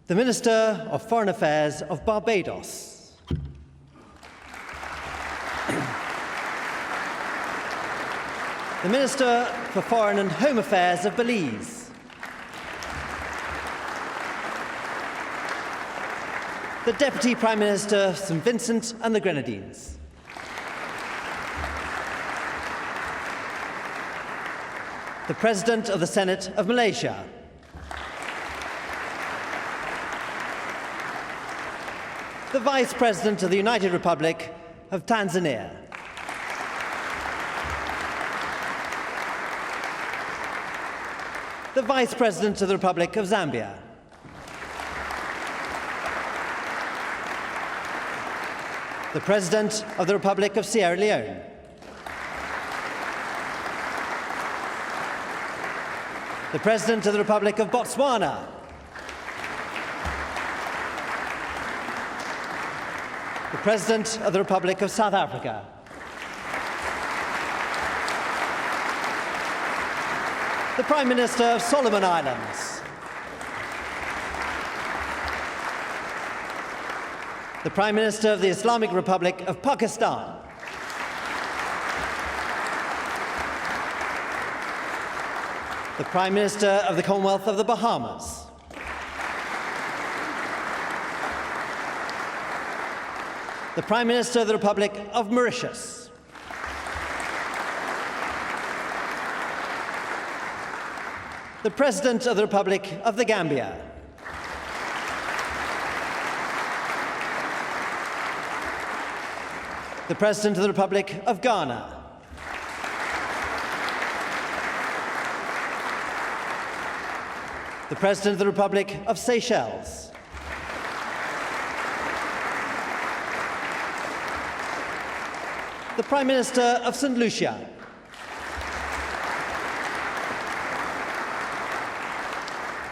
The Minister of Foreign Affairs of Barbados. The Minister for Foreign and Home Affairs of Belize. The Deputy Prime Minister of St Vincent and the Grenadines. The President of the Senate of Malaysia. The Vice President of the United Republic of Tanzania. The Vice President of the Republic of Zambia. The President of the Republic of Sierra Leone. The President of the Republic of Botswana. The President of the Republic of South Africa. The Prime Minister of Solomon Islands. The Prime Minister of the Islamic Republic of Pakistan. The Prime Minister of the Commonwealth of the Bahamas. The Prime Minister of the Republic of Mauritius. The President of the Republic of the Gambia. The President of the Republic of Ghana. The President of the Republic of Seychelles. The Prime Minister of St Lucia.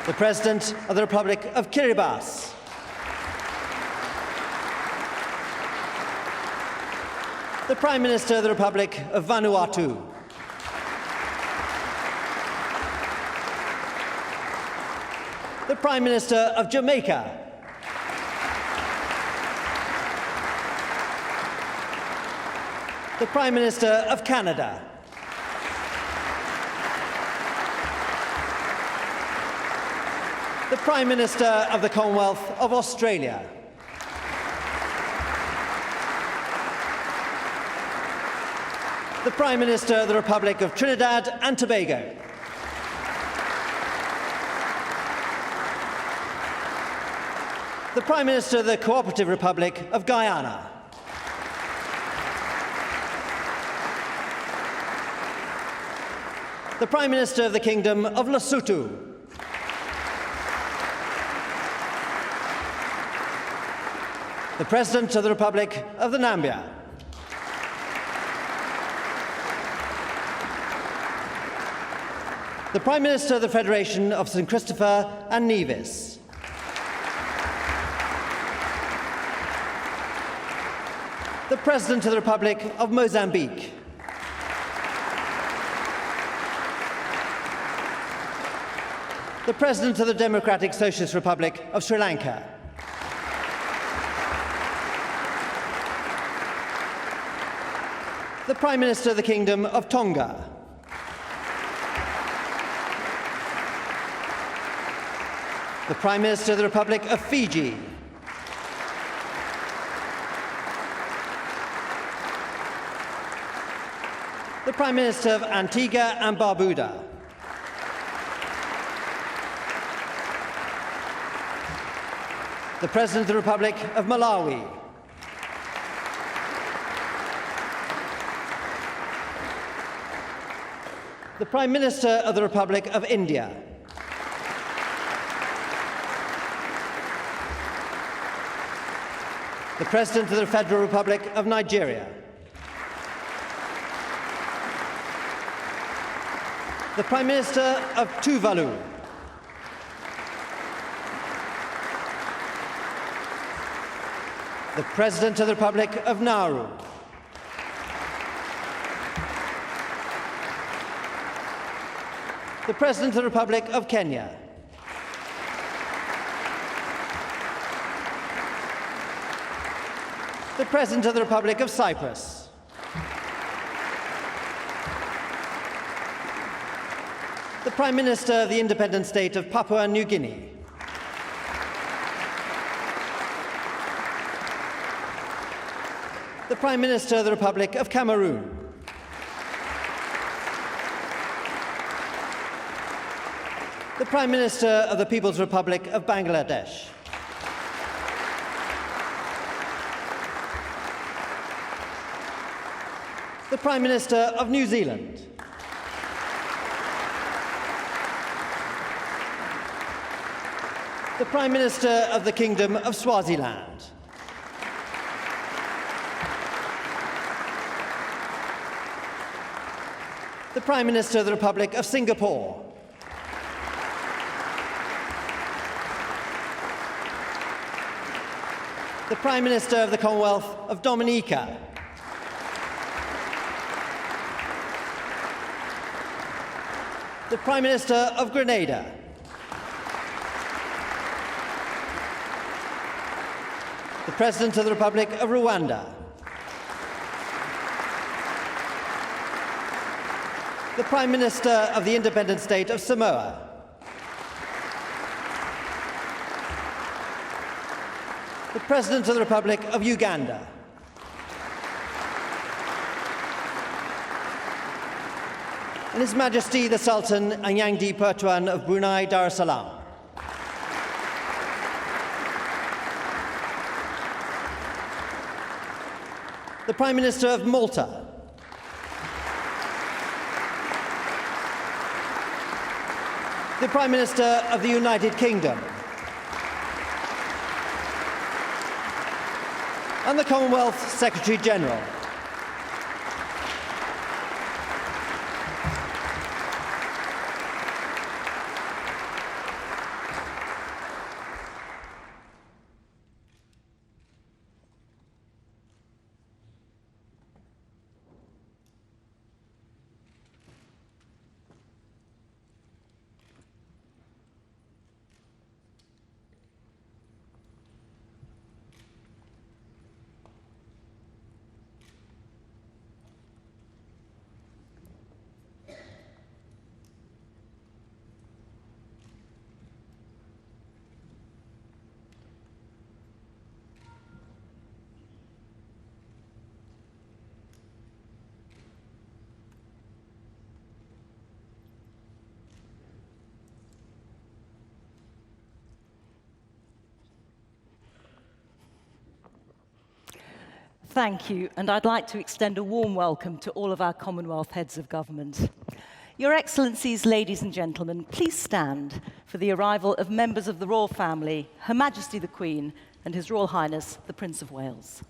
The President of the Republic of Kiribati. The Prime Minister of the Republic of Vanuatu. The Prime Minister of Jamaica. The Prime Minister of Canada. The Prime Minister of the Commonwealth of Australia. The Prime Minister of the Republic of Trinidad and Tobago. The Prime Minister of the Cooperative Republic of Guyana. The Prime Minister of the Kingdom of Lesotho. The President of the Republic of the Nambia. The Prime Minister of the Federation of St Christopher and Nevis. The President of the Republic of Mozambique. The President of the Democratic Socialist Republic of Sri Lanka. The Prime Minister of the Kingdom of Tonga. The Prime Minister of the Republic of Fiji. The Prime Minister of Antigua and Barbuda. The President of the Republic of Malawi. The Prime Minister of the Republic of India. The President of the Federal Republic of Nigeria. The Prime Minister of Tuvalu. The President of the Republic of Nauru. The President of the Republic of Kenya. The President of the Republic of Cyprus. The Prime Minister of the Independent State of Papua New Guinea. The Prime Minister of the Republic of Cameroon. The Prime Minister of the People's Republic of Bangladesh. The Prime Minister of New Zealand. The Prime Minister of the Kingdom of Swaziland. The Prime Minister of the Republic of Singapore. The Prime Minister of the Commonwealth of Dominica. The Prime Minister of Grenada. The President of the Republic of Rwanda. The Prime Minister of the Independent State of Samoa. The President of the Republic of Uganda. And His Majesty the Sultan Anyangdi Pertuan of Brunei Darussalam. The Prime Minister of Malta. The Prime Minister of the United Kingdom. And the Commonwealth Secretary-General. Thank you, and I'd like to extend a warm welcome to all of our Commonwealth heads of government. Your Excellencies, ladies and gentlemen, please stand for the arrival of members of the Royal Family, Her Majesty the Queen, and His Royal Highness the Prince of Wales.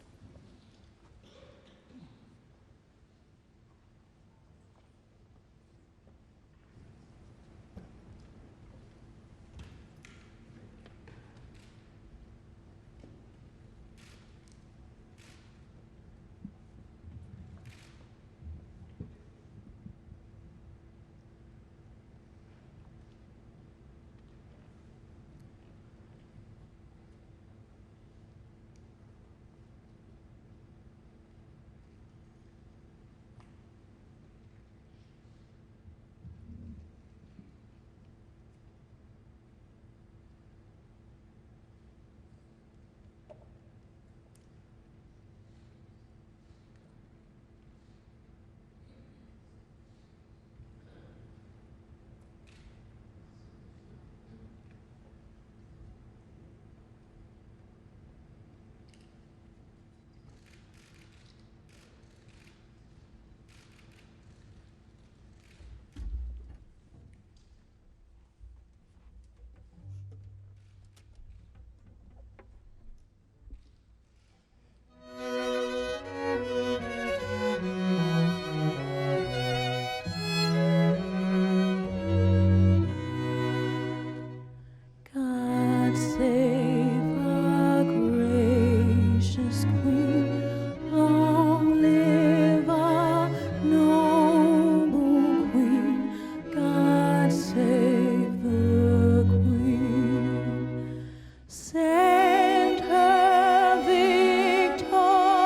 Send her victorious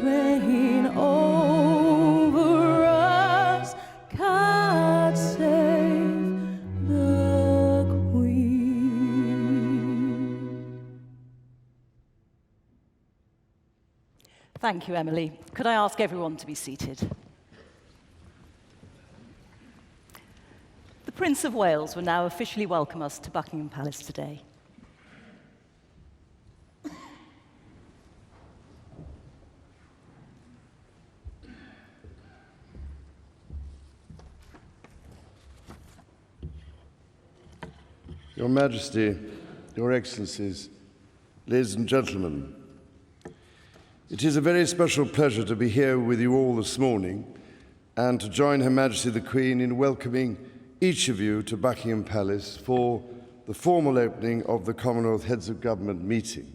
reign over us. God save the Queen. Thank you, Emily. Could I ask everyone to be seated? The Prince of Wales will now officially welcome us to Buckingham Palace today. Your Majesty, Your Excellencies, ladies and gentlemen, it is a very special pleasure to be here with you all this morning and to join Her Majesty the Queen in welcoming each of you to Buckingham Palace for the formal opening of the Commonwealth Heads of Government meeting.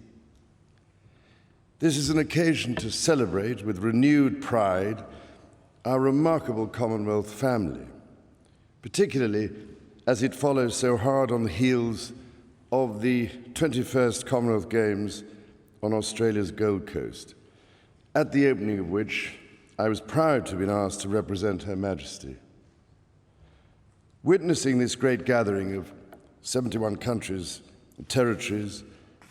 This is an occasion to celebrate with renewed pride our remarkable Commonwealth family, particularly as it follows so hard on the heels of the 21st Commonwealth Games on Australia's Gold Coast, at the opening of which I was proud to have been asked to represent Her Majesty. Witnessing this great gathering of 71 countries and territories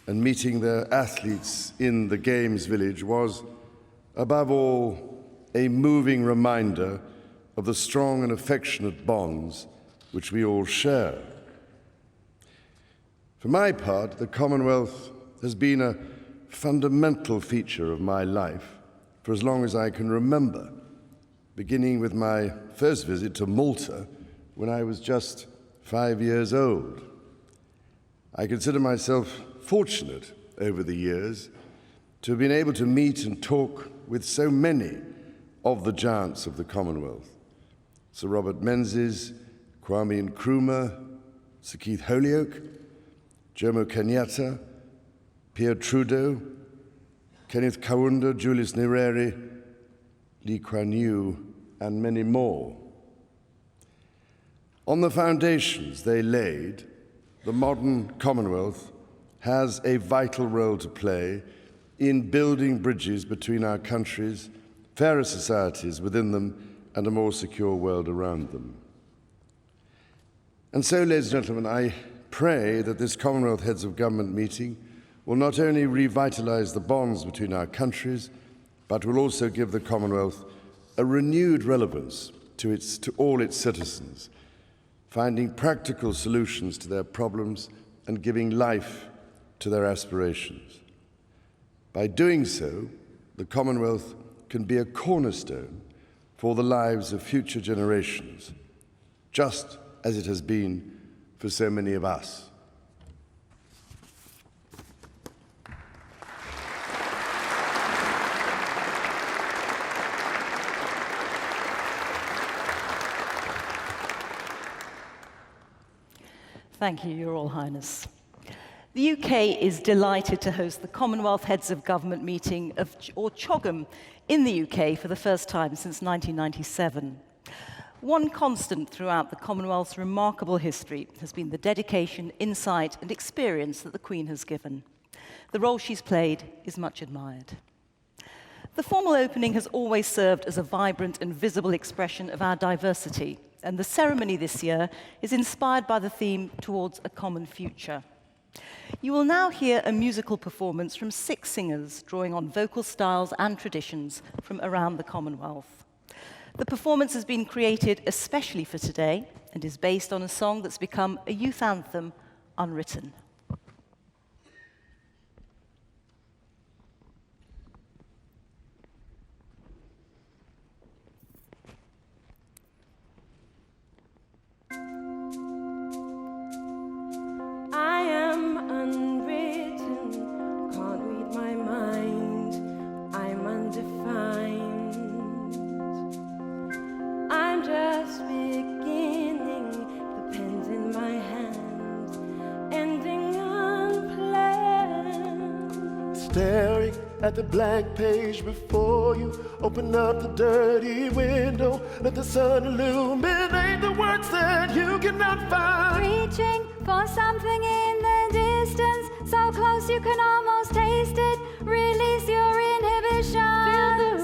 and meeting their athletes in the Games Village was, above all, a moving reminder of the strong and affectionate bonds which we all share. For my part, the Commonwealth has been a fundamental feature of my life for as long as I can remember, beginning with my first visit to Malta when I was just 5 years old. I consider myself fortunate over the years to have been able to meet and talk with so many of the giants of the Commonwealth: Sir Robert Menzies, Kwame Nkrumah, Sir Keith Holyoake, Jomo Kenyatta, Pierre Trudeau, Kenneth Kaunda, Julius Nyerere, Lee Kuan Yew, and many more. On the foundations they laid, the modern Commonwealth has a vital role to play in building bridges between our countries, fairer societies within them, and a more secure world around them. And so, ladies and gentlemen, I pray that this Commonwealth Heads of Government meeting will not only revitalise the bonds between our countries, but will also give the Commonwealth a renewed relevance to all its citizens, finding practical solutions to their problems and giving life to their aspirations. By doing so, the Commonwealth can be a cornerstone for the lives of future generations, just as it has been for so many of us. Thank you, Your Royal Highness. The UK is delighted to host the Commonwealth Heads of Government meeting, or CHOGM, in the UK for the first time since 1997. One constant throughout the Commonwealth's remarkable history has been the dedication, insight, and experience that the Queen has given. The role she's played is much admired. The formal opening has always served as a vibrant and visible expression of our diversity, and the ceremony this year is inspired by the theme Towards a Common Future. You will now hear a musical performance from 6 singers drawing on vocal styles and traditions from around the Commonwealth. The performance has been created especially for today and is based on a song that's become a youth anthem, Unwritten. I am unwritten, can't read my mind, I'm undefined. I'm just beginning, the pen's in my hand, ending unplanned. Staring at the blank page before you, open up the dirty window, let the sun illuminate the words that you cannot find. Reaching for something in the distance, so close you can almost taste it. Release your inhibition. Feel the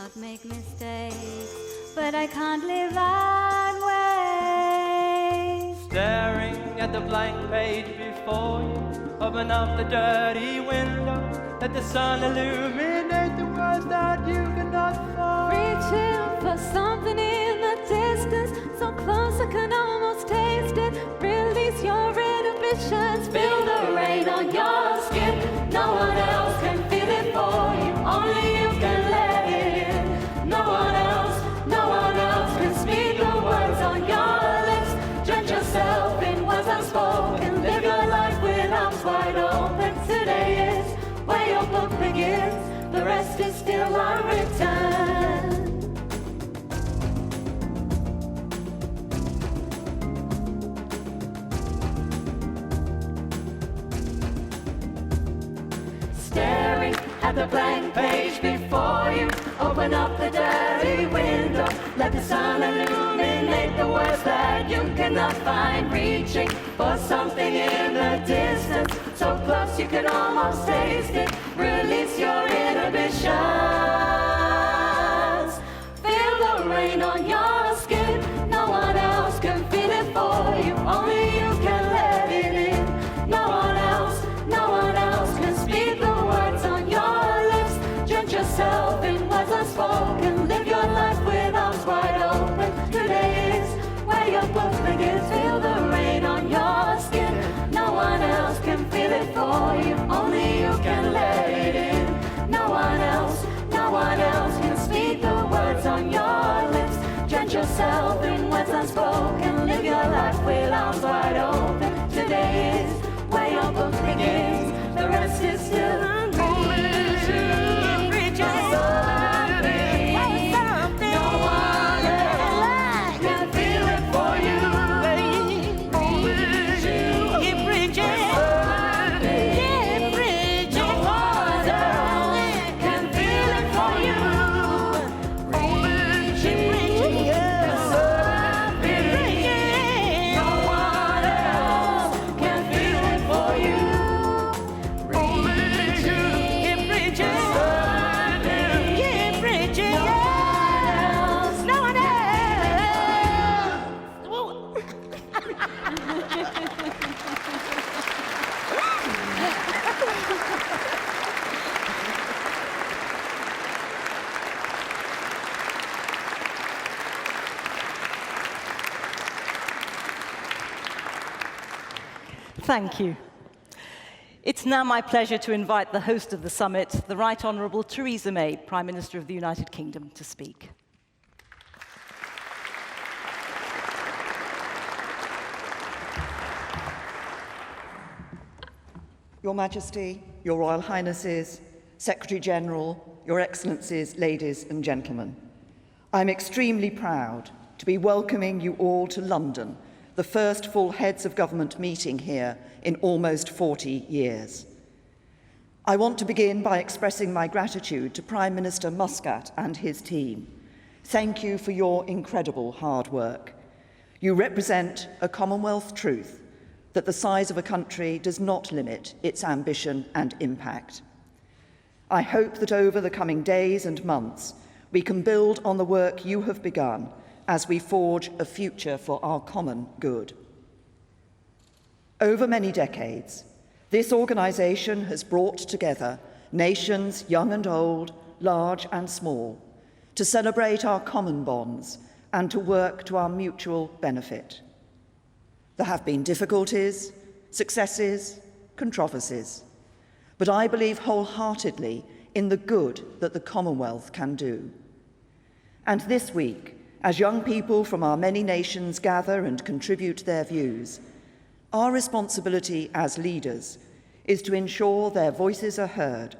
not make mistakes, but I can't live that way. Staring at the blank page before you, open up the dirty window, let the sun illuminate the words that you cannot find. Reaching for something in the distance, so close I can almost taste it. Release your inhibitions, feel the rain on your skin. No one else can feel it for you, only you can let it in. No one else can speak the words on your lips. Judge yourself in words unspoken, live your life with arms wide open. Today is where your book begins, the rest is still unwritten. Staring at the blank page before you, open up the dirty window, let the sun illuminate the words that you cannot find. Reaching for something in the distance, so close you can almost taste it. Release your inhibitions, feel the rain on your skin. No one else can feel it for you, only you can let it in. No one else can speak the words on your lips. Judge yourself in words unspoken, live your life with arms wide open. Today is where your book begins, feel the rain on your skin. No one else can feel it for you, only you can let it in. No one else can speak the words on your lips. Judge yourself in words unspoken, live your life with arms wide open. Today is where your book begins, the rest is still unreached. No one else can feel it for you. Keep reaching. No one else can feel it for you. Keep reaching. No one else can feel it for you. Keep reaching. Keep reaching. No one else. Thank you. It's now my pleasure to invite the host of the summit, the Right Honourable Theresa May, Prime Minister of the United Kingdom, to speak. Your Majesty, Your Royal Highnesses, Secretary-General, Your Excellencies, ladies and gentlemen, I'm extremely proud to be welcoming you all to London, the first full Heads of Government meeting here in almost 40 years. I want to begin by expressing my gratitude to Prime Minister Muscat and his team. Thank you for your incredible hard work. You represent a Commonwealth truth that the size of a country does not limit its ambition and impact. I hope that over the coming days and months, we can build on the work you have begun as we forge a future for our common good. Over many decades, this organisation has brought together nations young and old, large and small, to celebrate our common bonds and to work to our mutual benefit. There have been difficulties, successes, controversies, but I believe wholeheartedly in the good that the Commonwealth can do. And this week, as young people from our many nations gather and contribute their views, our responsibility as leaders is to ensure their voices are heard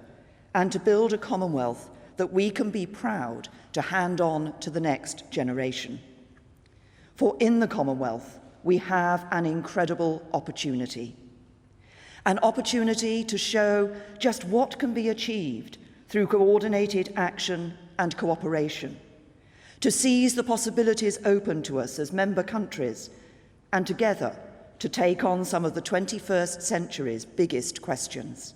and to build a Commonwealth that we can be proud to hand on to the next generation. For in the Commonwealth, we have an incredible opportunity. An opportunity to show just what can be achieved through coordinated action and cooperation, to seize the possibilities open to us as member countries, and together to take on some of the 21st century's biggest questions.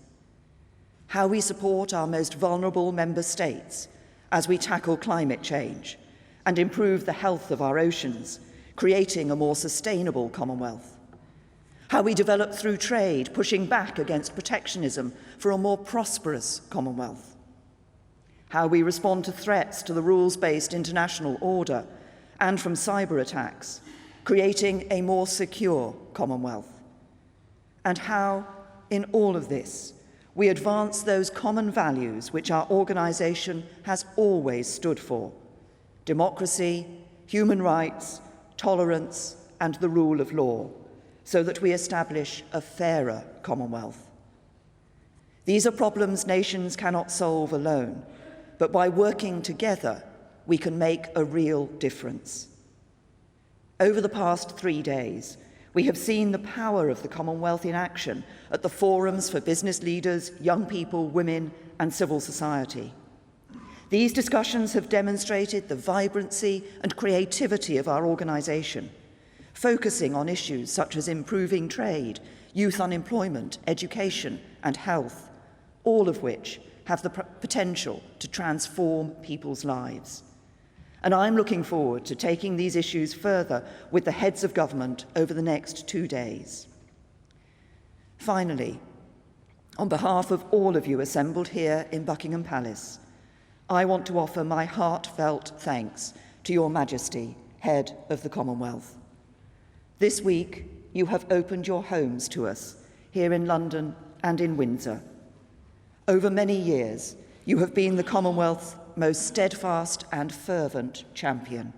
How we support our most vulnerable member states as we tackle climate change and improve the health of our oceans, creating a more sustainable Commonwealth. How we develop through trade, pushing back against protectionism for a more prosperous Commonwealth. How we respond to threats to the rules-based international order and from cyber attacks, creating a more secure Commonwealth. And how, in all of this, we advance those common values which our organisation has always stood for: democracy, human rights, tolerance, and the rule of law, so that we establish a fairer Commonwealth. These are problems nations cannot solve alone, but by working together, we can make a real difference. Over the past 3 days, we have seen the power of the Commonwealth in action at the forums for business leaders, young people, women, and civil society. These discussions have demonstrated the vibrancy and creativity of our organisation, focusing on issues such as improving trade, youth unemployment, education, and health, all of which have the potential to transform people's lives. And I'm looking forward to taking these issues further with the heads of government over the next 2 days. Finally, on behalf of all of you assembled here in Buckingham Palace, I want to offer my heartfelt thanks to Your Majesty, Head of the Commonwealth. This week, you have opened your homes to us here in London and in Windsor. Over many years, you have been the Commonwealth's most steadfast and fervent champion.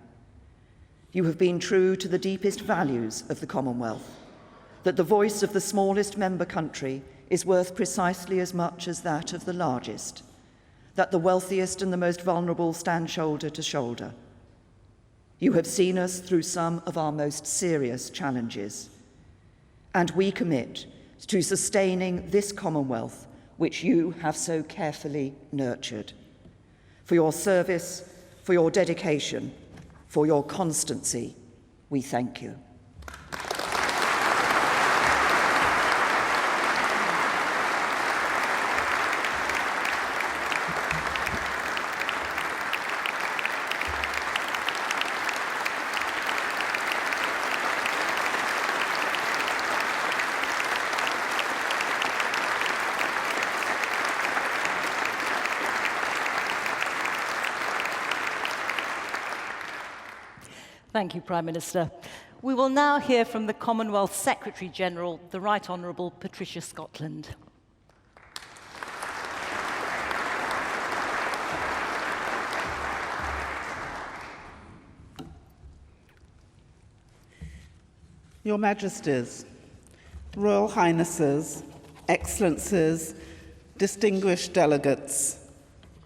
You have been true to the deepest values of the Commonwealth, that the voice of the smallest member country is worth precisely as much as that of the largest, that the wealthiest and the most vulnerable stand shoulder to shoulder. You have seen us through some of our most serious challenges, and we commit to sustaining this Commonwealth which you have so carefully nurtured. For your service, for your dedication, for your constancy, we thank you. Thank you, Prime Minister. We will now hear from the Commonwealth Secretary-General, the Right Honourable Patricia Scotland. Your Majesties, Royal Highnesses, Excellencies, distinguished delegates,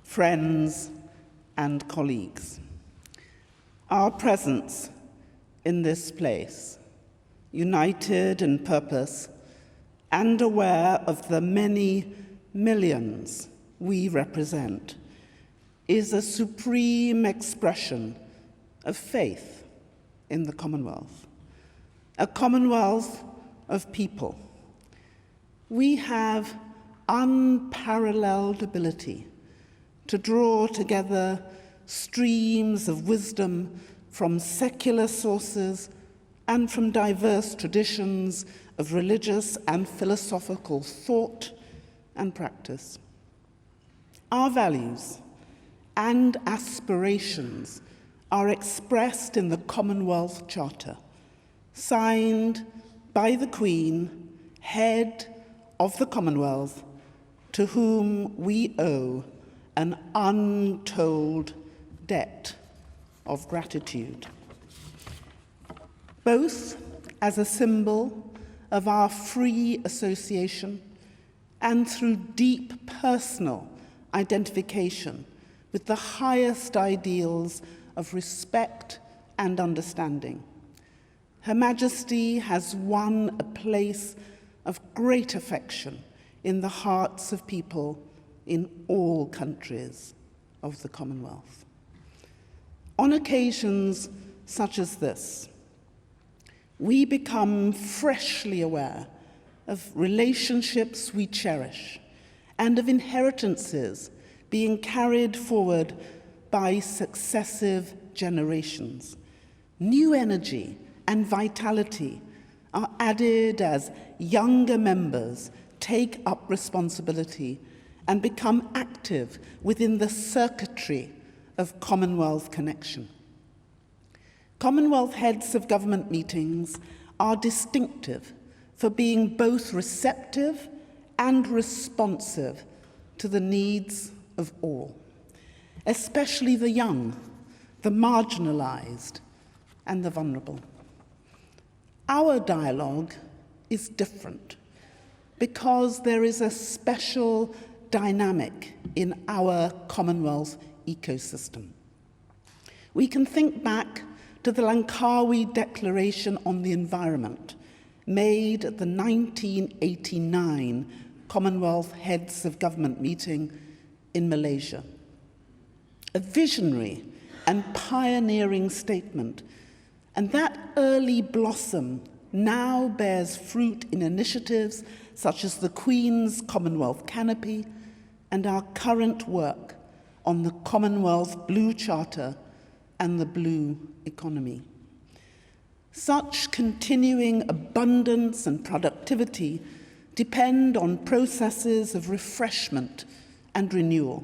friends, and colleagues. Our presence in this place, united in purpose and aware of the many millions we represent, is a supreme expression of faith in the Commonwealth, a Commonwealth of people. We have unparalleled ability to draw together streams of wisdom from secular sources and from diverse traditions of religious and philosophical thought and practice. Our values and aspirations are expressed in the Commonwealth Charter, signed by the Queen, head of the Commonwealth, to whom we owe an untold debt of gratitude, both as a symbol of our free association and through deep personal identification with the highest ideals of respect and understanding. Her Majesty has won a place of great affection in the hearts of people in all countries of the Commonwealth. On occasions such as this, we become freshly aware of relationships we cherish and of inheritances being carried forward by successive generations. New energy and vitality are added as younger members take up responsibility and become active within the circuitry of Commonwealth connection. Commonwealth heads of government meetings are distinctive for being both receptive and responsive to the needs of all, especially the young, the marginalized, and the vulnerable. Our dialogue is different because there is a special dynamic in our Commonwealth ecosystem. We can think back to the Langkawi Declaration on the Environment, made at the 1989 Commonwealth Heads of Government meeting in Malaysia. A visionary and pioneering statement, and that early blossom now bears fruit in initiatives such as the Queen's Commonwealth Canopy and our current work on the Commonwealth Blue Charter and the Blue Economy. Such continuing abundance and productivity depend on processes of refreshment and renewal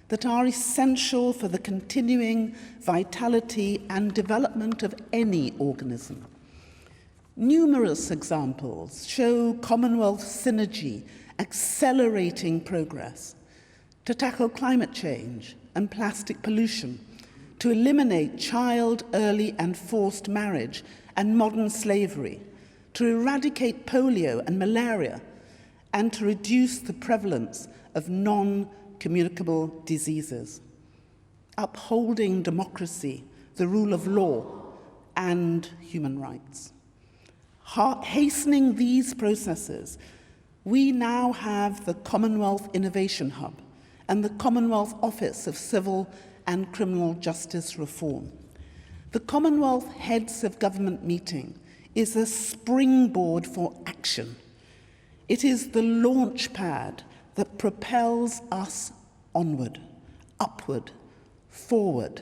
that are essential for the continuing vitality and development of any organism. Numerous examples show Commonwealth synergy accelerating progress to tackle climate change and plastic pollution, to eliminate child, early and forced marriage and modern slavery, to eradicate polio and malaria, and to reduce the prevalence of non-communicable diseases, upholding democracy, the rule of law, and human rights. Hastening these processes, we now have the Commonwealth Innovation Hub and the Commonwealth Office of Civil and Criminal Justice Reform. The Commonwealth Heads of Government meeting is a springboard for action. It is the launch pad that propels us onward, upward, forward,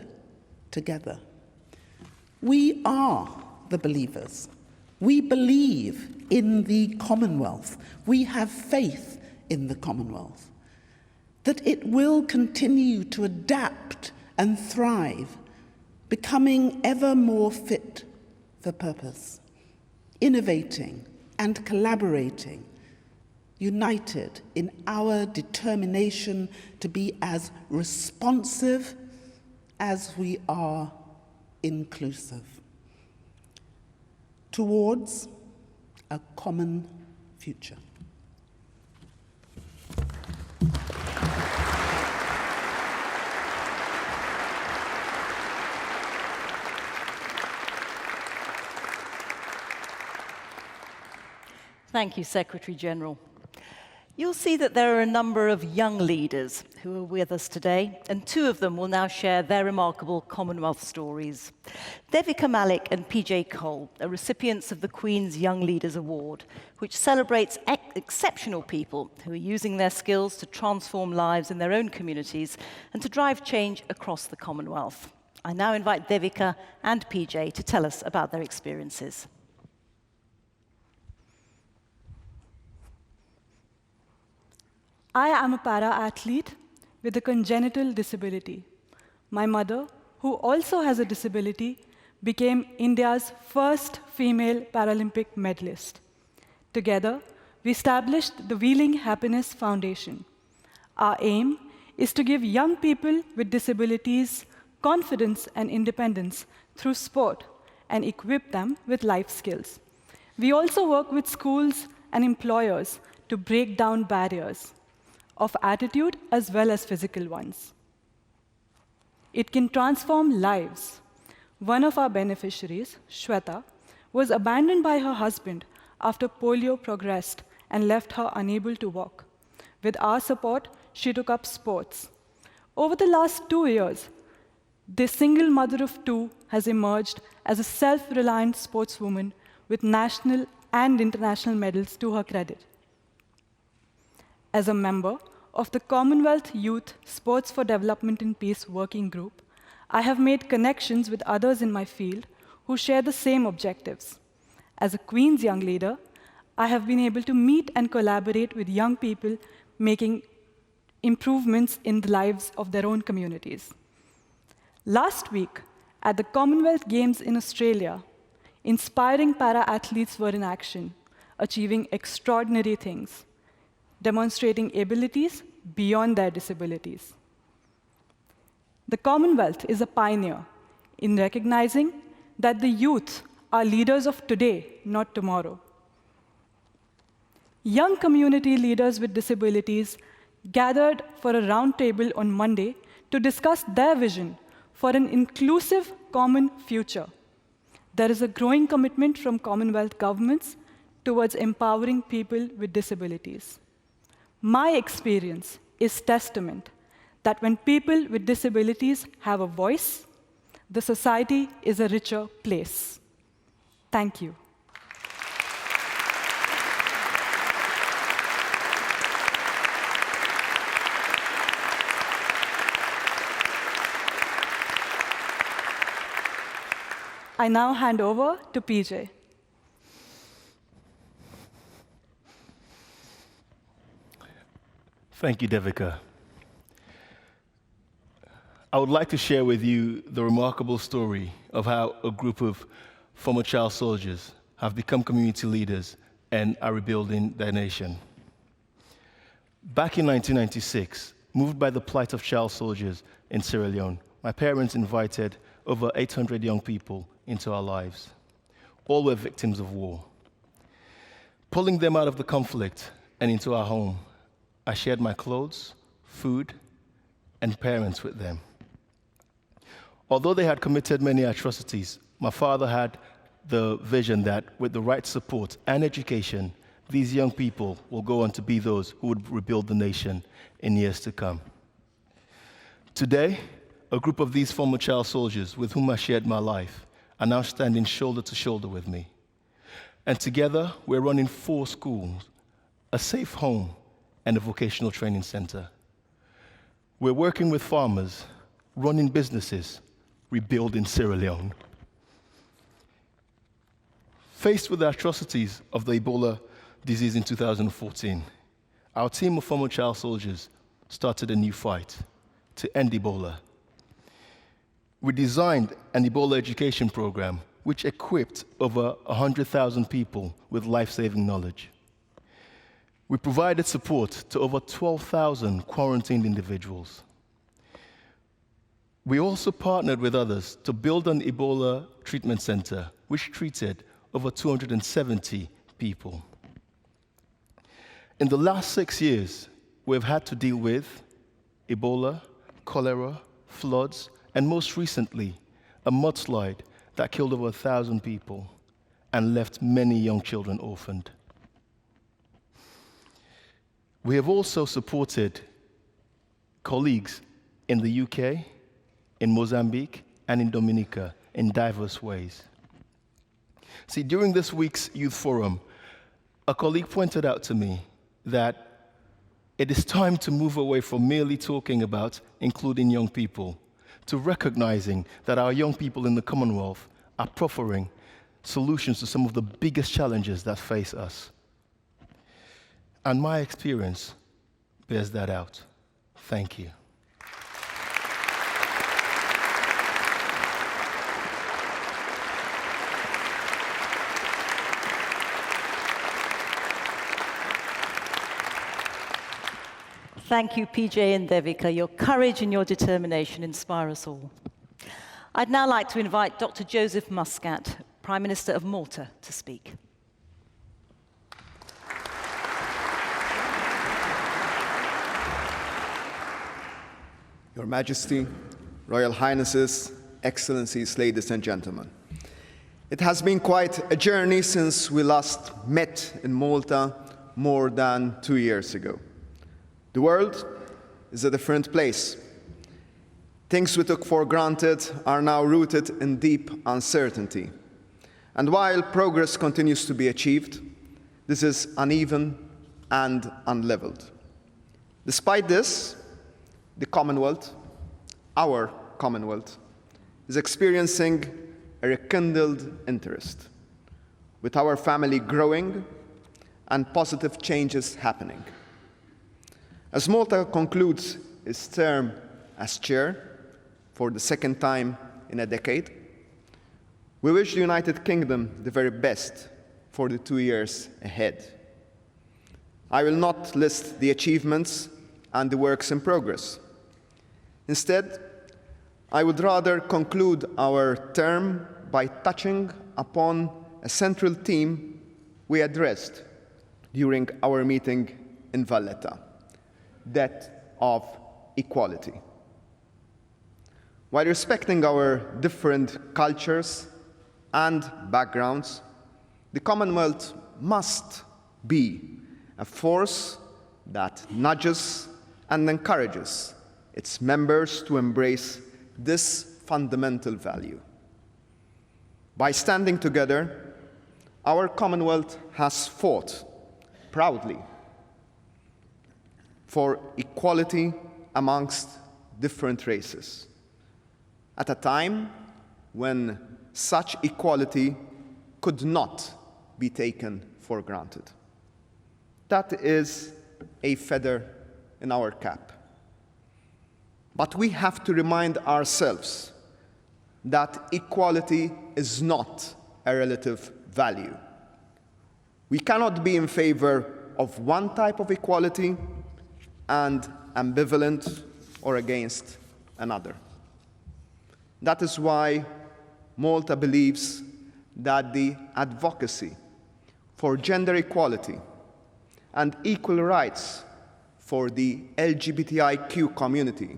together. We are the believers. We believe in the Commonwealth. We have faith in the Commonwealth, that it will continue to adapt and thrive, becoming ever more fit for purpose, innovating and collaborating, united in our determination to be as responsive as we are inclusive, towards a common future. Thank you, Secretary General. You'll see that there are a number of young leaders who are with us today, and two of them will now share their remarkable Commonwealth stories. Devika Malik and PJ Cole are recipients of the Queen's Young Leaders Award, which celebrates exceptional people who are using their skills to transform lives in their own communities and to drive change across the Commonwealth. I now invite Devika and PJ to tell us about their experiences. I am a para-athlete with a congenital disability. My mother, who also has a disability, became India's first female Paralympic medalist. Together, we established the Wheeling Happiness Foundation. Our aim is to give young people with disabilities confidence and independence through sport and equip them with life skills. We also work with schools and employers to break down barriers of attitude as well as physical ones. It can transform lives. One of our beneficiaries, Shweta, was abandoned by her husband after polio progressed and left her unable to walk. With our support, she took up sports. Over the last 2 years, this single mother of two has emerged as a self-reliant sportswoman with national and international medals to her credit. As a member of the Commonwealth Youth Sports for Development and Peace Working Group, I have made connections with others in my field who share the same objectives. As a Queen's Young Leader, I have been able to meet and collaborate with young people making improvements in the lives of their own communities. Last week, at the Commonwealth Games in Australia, inspiring para-athletes were in action, achieving extraordinary things, demonstrating abilities beyond their disabilities. The Commonwealth is a pioneer in recognizing that the youth are leaders of today, not tomorrow. Young community leaders with disabilities gathered for a roundtable on Monday to discuss their vision for an inclusive common future. There is a growing commitment from Commonwealth governments towards empowering people with disabilities. My experience is testament that when people with disabilities have a voice, the society is a richer place. Thank you. I now hand over to PJ. Thank you, Devika. I would like to share with you the remarkable story of how a group of former child soldiers have become community leaders and are rebuilding their nation. Back in 1996, moved by the plight of child soldiers in Sierra Leone, my parents invited over 800 young people into our lives. All were victims of war. Pulling them out of the conflict and into our home, I shared my clothes, food, and parents with them. Although they had committed many atrocities, my father had the vision that with the right support and education, these young people will go on to be those who would rebuild the nation in years to come. Today, a group of these former child soldiers with whom I shared my life are now standing shoulder to shoulder with me. And together, we're running 4 schools, a safe home, and a vocational training center. We're working with farmers, running businesses, rebuilding Sierra Leone. Faced with the atrocities of the Ebola disease in 2014, our team of former child soldiers started a new fight to end Ebola. We designed an Ebola education program which equipped over 100,000 people with life-saving knowledge. We provided support to over 12,000 quarantined individuals. We also partnered with others to build an Ebola treatment center, which treated over 270 people. In the last 6 years, we've had to deal with Ebola, cholera, floods, and most recently, a mudslide that killed over 1,000 people and left many young children orphaned. We have also supported colleagues in the UK, in Mozambique, and in Dominica in diverse ways. See, during this week's Youth Forum, a colleague pointed out to me that it is time to move away from merely talking about including young people to recognizing that our young people in the Commonwealth are proffering solutions to some of the biggest challenges that face us. And my experience bears that out. Thank you. Thank you, PJ and Devika. Your courage and your determination inspire us all. I'd now like to invite Dr. Joseph Muscat, Prime Minister of Malta, to speak. Your Majesty, Royal Highnesses, Excellencies, ladies and gentlemen. It has been quite a journey since we last met in Malta more than 2 years ago. The world is a different place. Things we took for granted are now rooted in deep uncertainty. And while progress continues to be achieved, this is uneven and unleveled. Despite this, the Commonwealth, our Commonwealth, is experiencing a rekindled interest, with our family growing and positive changes happening. As Malta concludes its term as chair for the second time in a decade, we wish the United Kingdom the very best for the 2 years ahead. I will not list the achievements and the works in progress. Instead, I would rather conclude our term by touching upon a central theme we addressed during our meeting in Valletta, that of equality. While respecting our different cultures and backgrounds, the Commonwealth must be a force that nudges and encourages its members to embrace this fundamental value. By standing together, our Commonwealth has fought proudly for equality amongst different races, at a time when such equality could not be taken for granted. That is a feather in our cap. But we have to remind ourselves that equality is not a relative value. We cannot be in favor of one type of equality and ambivalent or against another. That is why Malta believes that the advocacy for gender equality and equal rights for the LGBTIQ community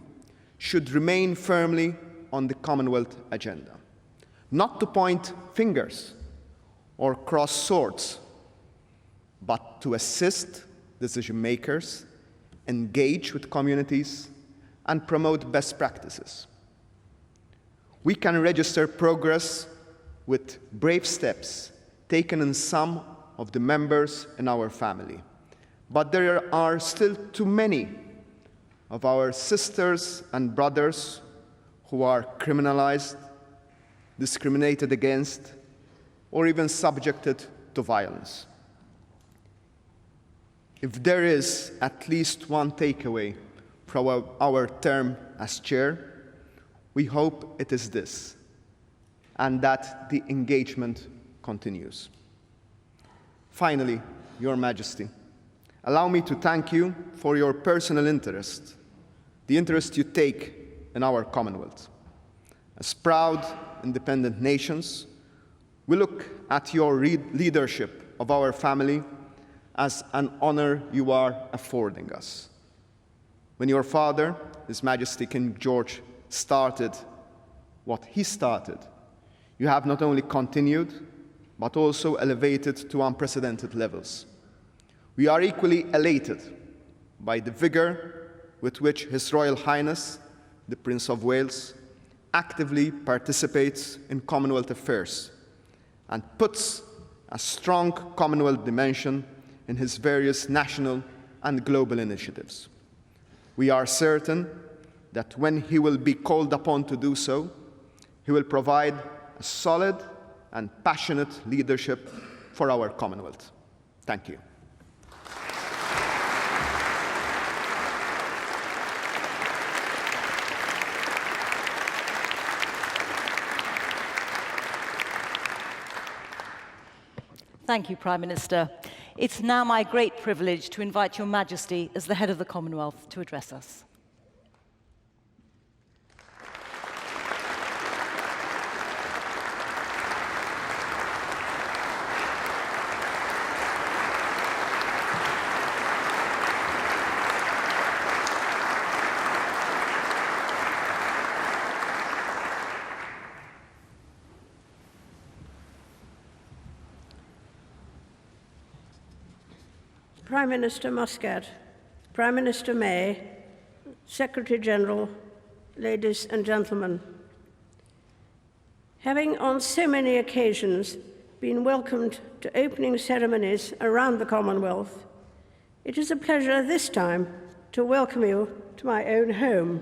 should remain firmly on the Commonwealth agenda, not to point fingers or cross swords, but to assist decision makers, engage with communities, and promote best practices. We can register progress with brave steps taken in some of the members in our family, but there are still too many of our sisters and brothers who are criminalized, discriminated against, or even subjected to violence. If there is at least one takeaway from our term as chair, we hope it is this, and that the engagement continues. Finally, Your Majesty, allow me to thank you for your personal interest, the interest you take in our Commonwealth. As proud, independent nations, we look at your leadership of our family as an honor you are affording us. When your father, His Majesty King George, started what he started, you have not only continued, but also elevated to unprecedented levels. We are equally elated by the vigor with which His Royal Highness, the Prince of Wales, actively participates in Commonwealth affairs and puts a strong Commonwealth dimension in his various national and global initiatives. We are certain that when he will be called upon to do so, he will provide a solid and passionate leadership for our Commonwealth. Thank you. Thank you, Prime Minister. It's now my great privilege to invite Your Majesty, as the head of the Commonwealth, to address us. Prime Minister Muscat, Prime Minister May, Secretary General, ladies and gentlemen. Having on so many occasions been welcomed to opening ceremonies around the Commonwealth, it is a pleasure this time to welcome you to my own home.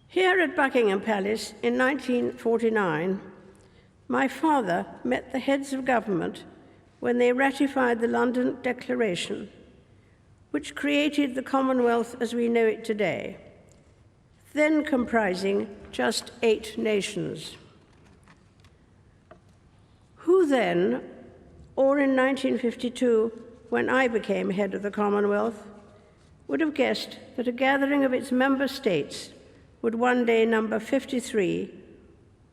Here at Buckingham Palace in 1949, my father met the heads of government when they ratified the London Declaration, which created the Commonwealth as we know it today, then comprising just 8 nations. Who then, or in 1952, when I became head of the Commonwealth, would have guessed that a gathering of its member states would one day number 53,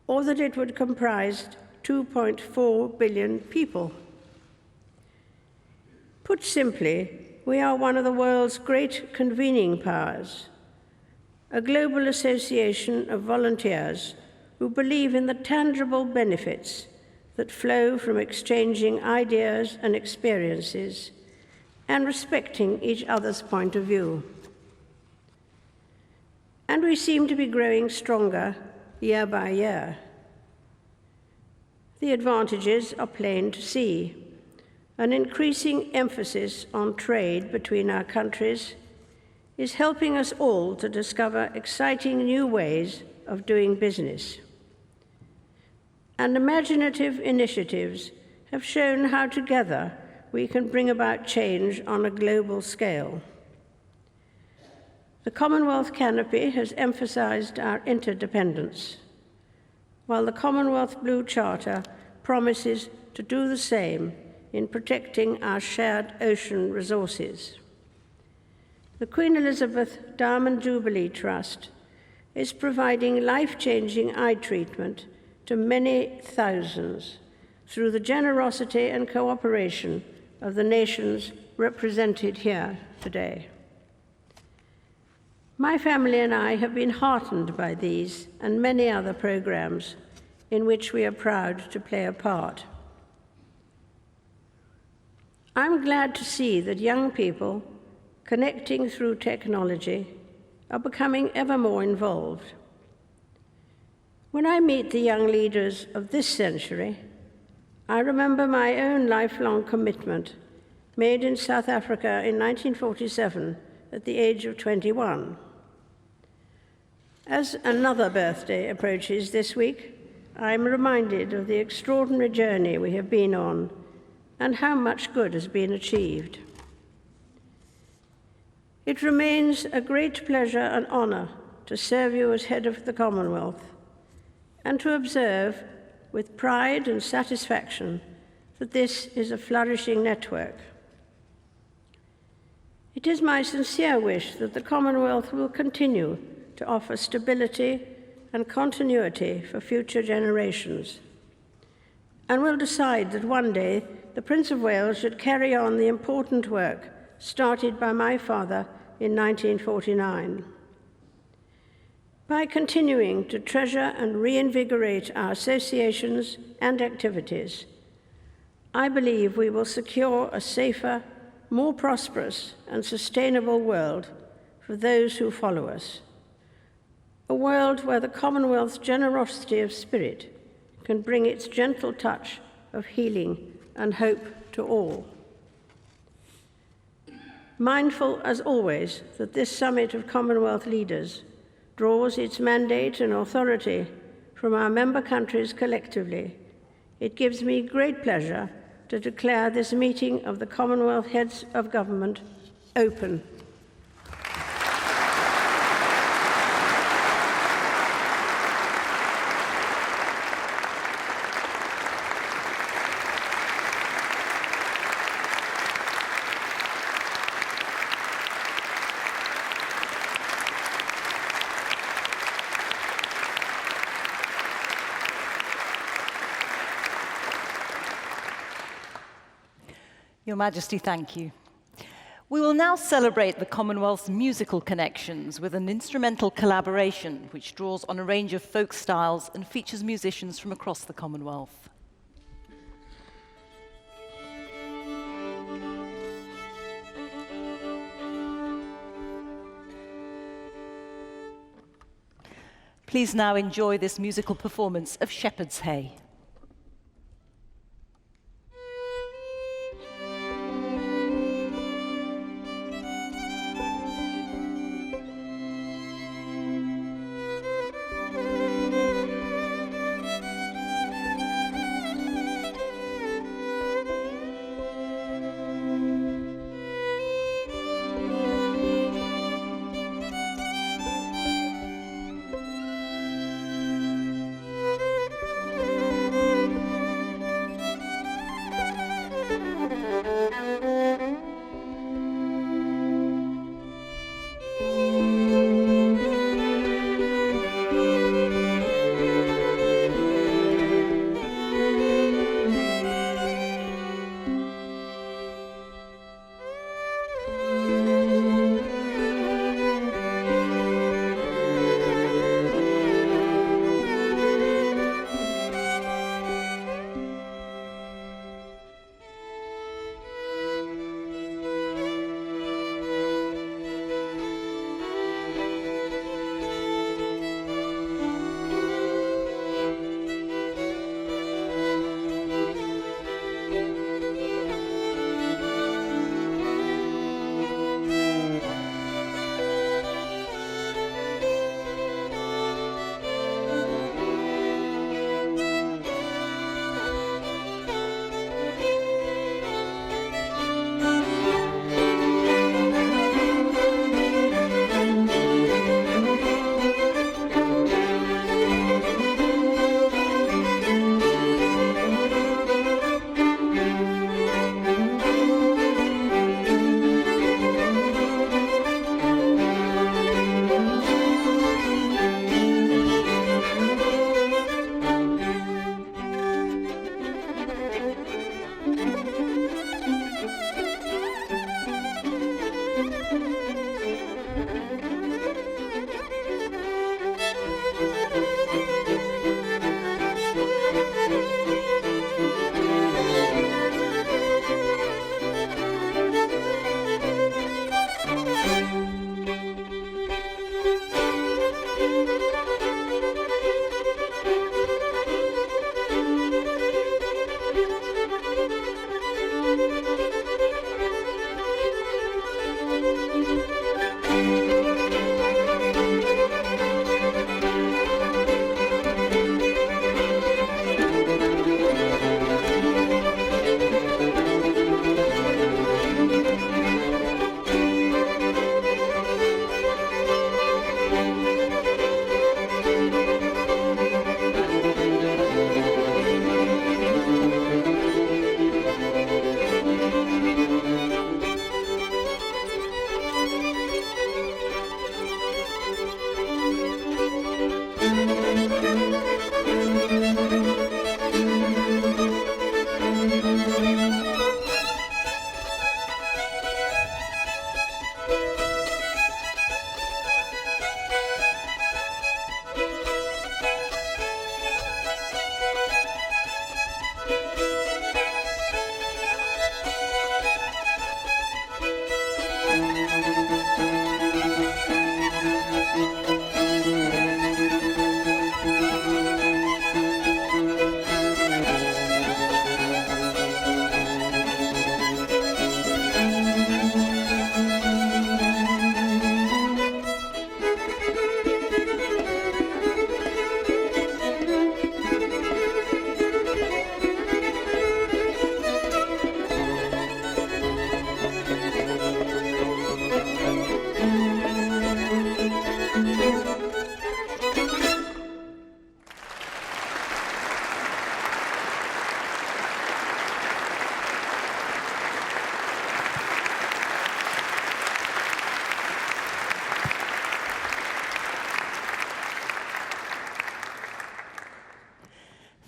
or that it would comprise 2.4 billion people? Put simply, we are one of the world's great convening powers, a global association of volunteers who believe in the tangible benefits that flow from exchanging ideas and experiences and respecting each other's point of view. And we seem to be growing stronger year by year. The advantages are plain to see. An increasing emphasis on trade between our countries is helping us all to discover exciting new ways of doing business. And imaginative initiatives have shown how together we can bring about change on a global scale. The Commonwealth canopy has emphasized our interdependence, while the Commonwealth Blue Charter promises to do the same in protecting our shared ocean resources. The Queen Elizabeth Diamond Jubilee Trust is providing life-changing eye treatment to many thousands through the generosity and cooperation of the nations represented here today. My family and I have been heartened by these and many other programs in which we are proud to play a part. I'm glad to see that young people, connecting through technology, are becoming ever more involved. When I meet the young leaders of this century, I remember my own lifelong commitment made in South Africa in 1947 at the age of 21. As another birthday approaches this week, I'm reminded of the extraordinary journey we have been on and how much good has been achieved. It remains a great pleasure and honor to serve you as head of the Commonwealth and to observe with pride and satisfaction that this is a flourishing network. It is my sincere wish that the Commonwealth will continue to offer stability and continuity for future generations, and will decide that one day the Prince of Wales should carry on the important work started by my father in 1949. By continuing to treasure and reinvigorate our associations and activities, I believe we will secure a safer, more prosperous and sustainable world for those who follow us. A world where the Commonwealth's generosity of spirit can bring its gentle touch of healing and hope to all. Mindful, as always, that this summit of Commonwealth leaders draws its mandate and authority from our member countries collectively, it gives me great pleasure to declare this meeting of the Commonwealth Heads of Government open. Your Majesty, thank you. We will now celebrate the Commonwealth's musical connections with an instrumental collaboration which draws on a range of folk styles and features musicians from across the Commonwealth. Please now enjoy this musical performance of Shepherd's Hay.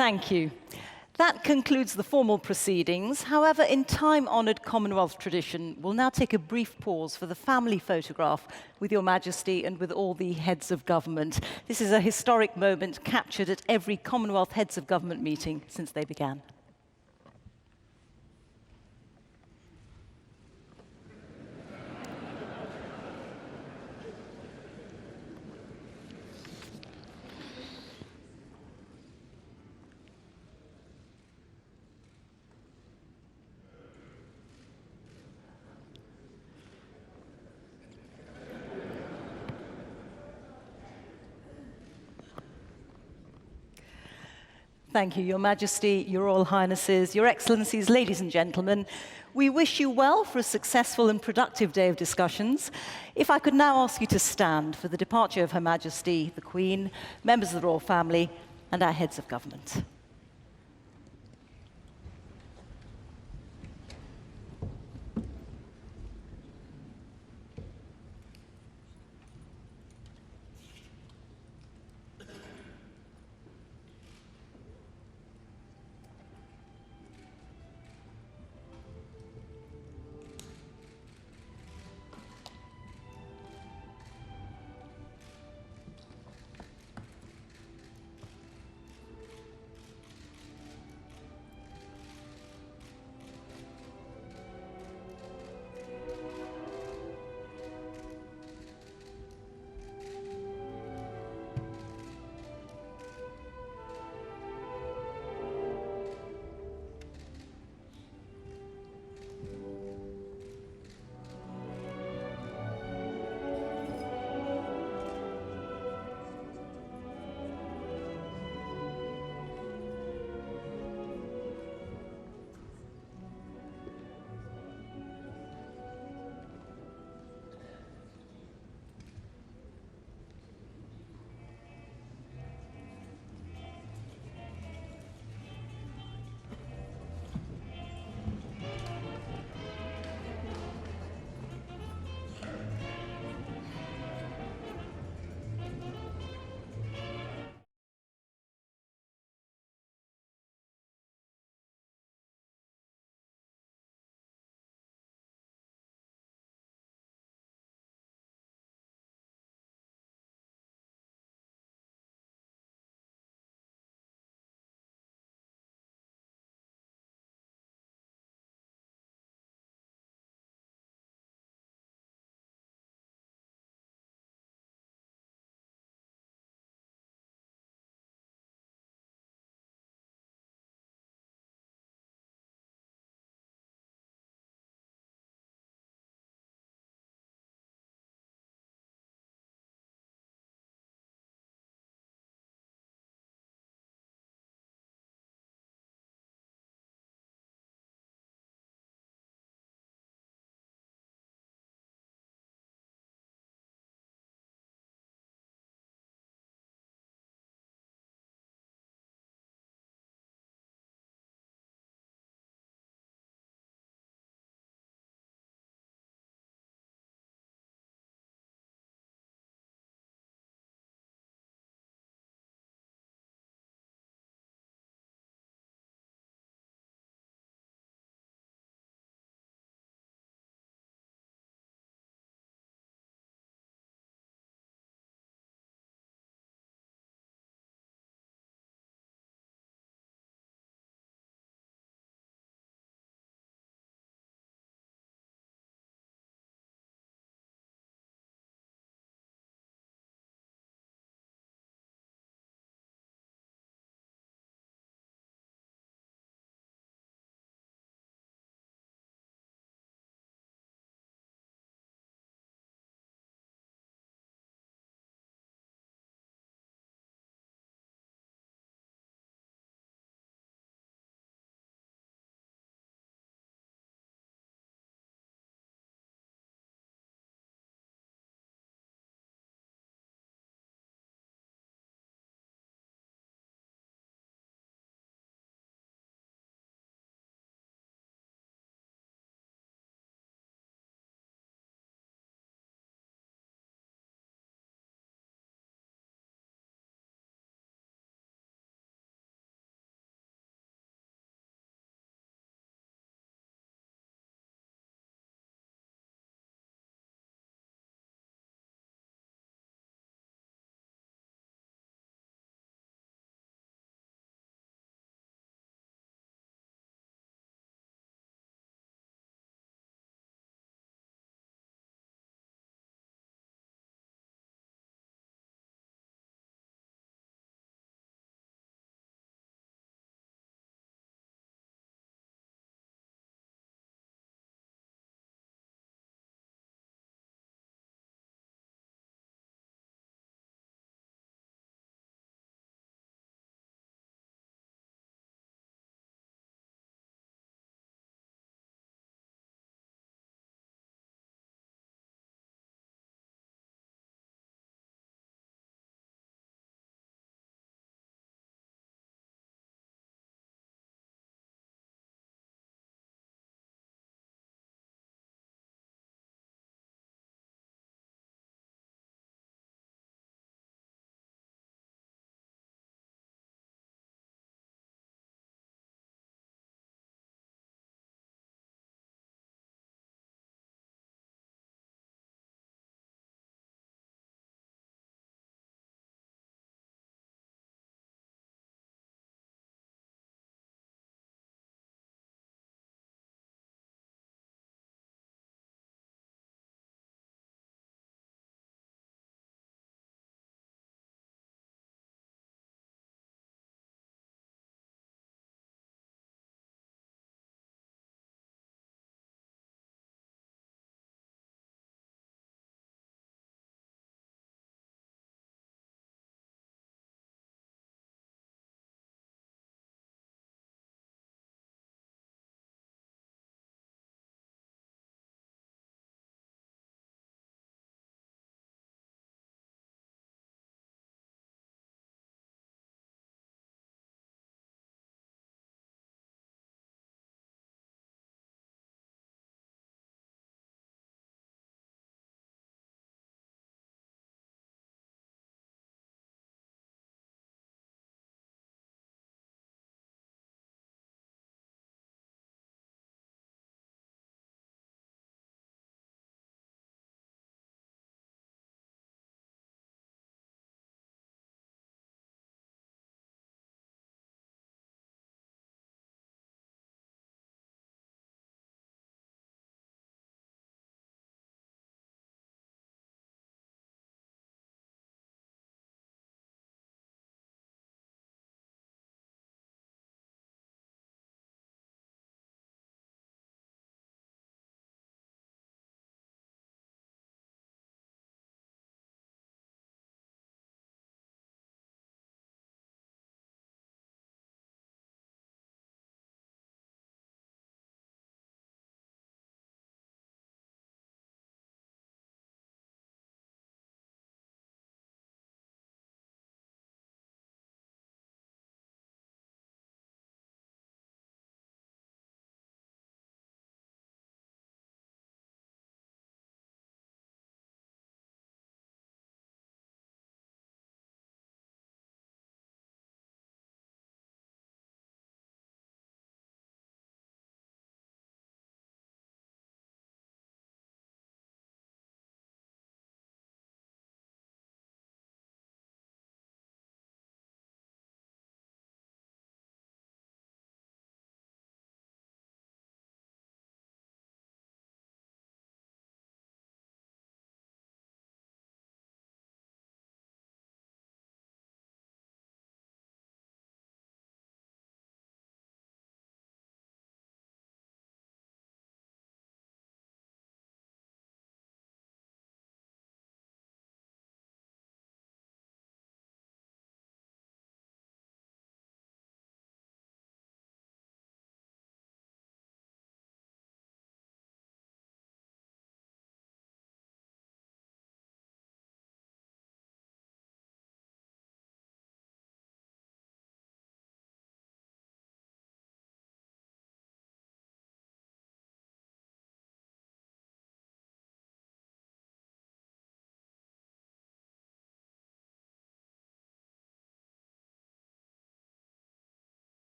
Thank you. That concludes the formal proceedings. However, in time-honoured Commonwealth tradition, we'll now take a brief pause for the family photograph with Your Majesty and with all the heads of government. This is a historic moment captured at every Commonwealth heads of government meeting since they began. Thank you, Your Majesty, Your Royal Highnesses, Your Excellencies, ladies and gentlemen. We wish you well for a successful and productive day of discussions. If I could now ask you to stand for the departure of Her Majesty, the Queen, members of the Royal Family, and our heads of government.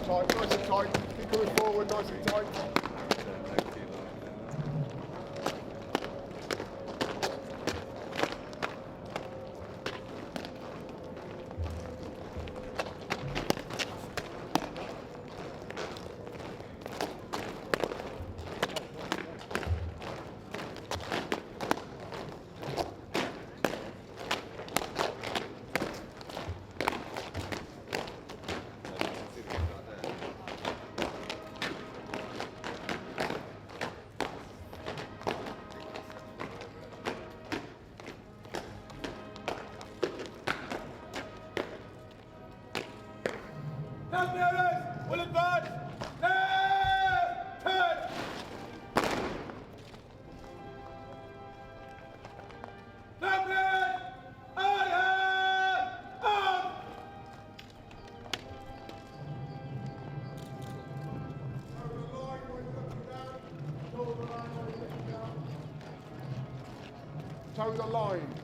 tight, nice and tight. Keep going forward, nice and tight. Will advance! Left! Turn! Dublin! Iron! On! Toe the line.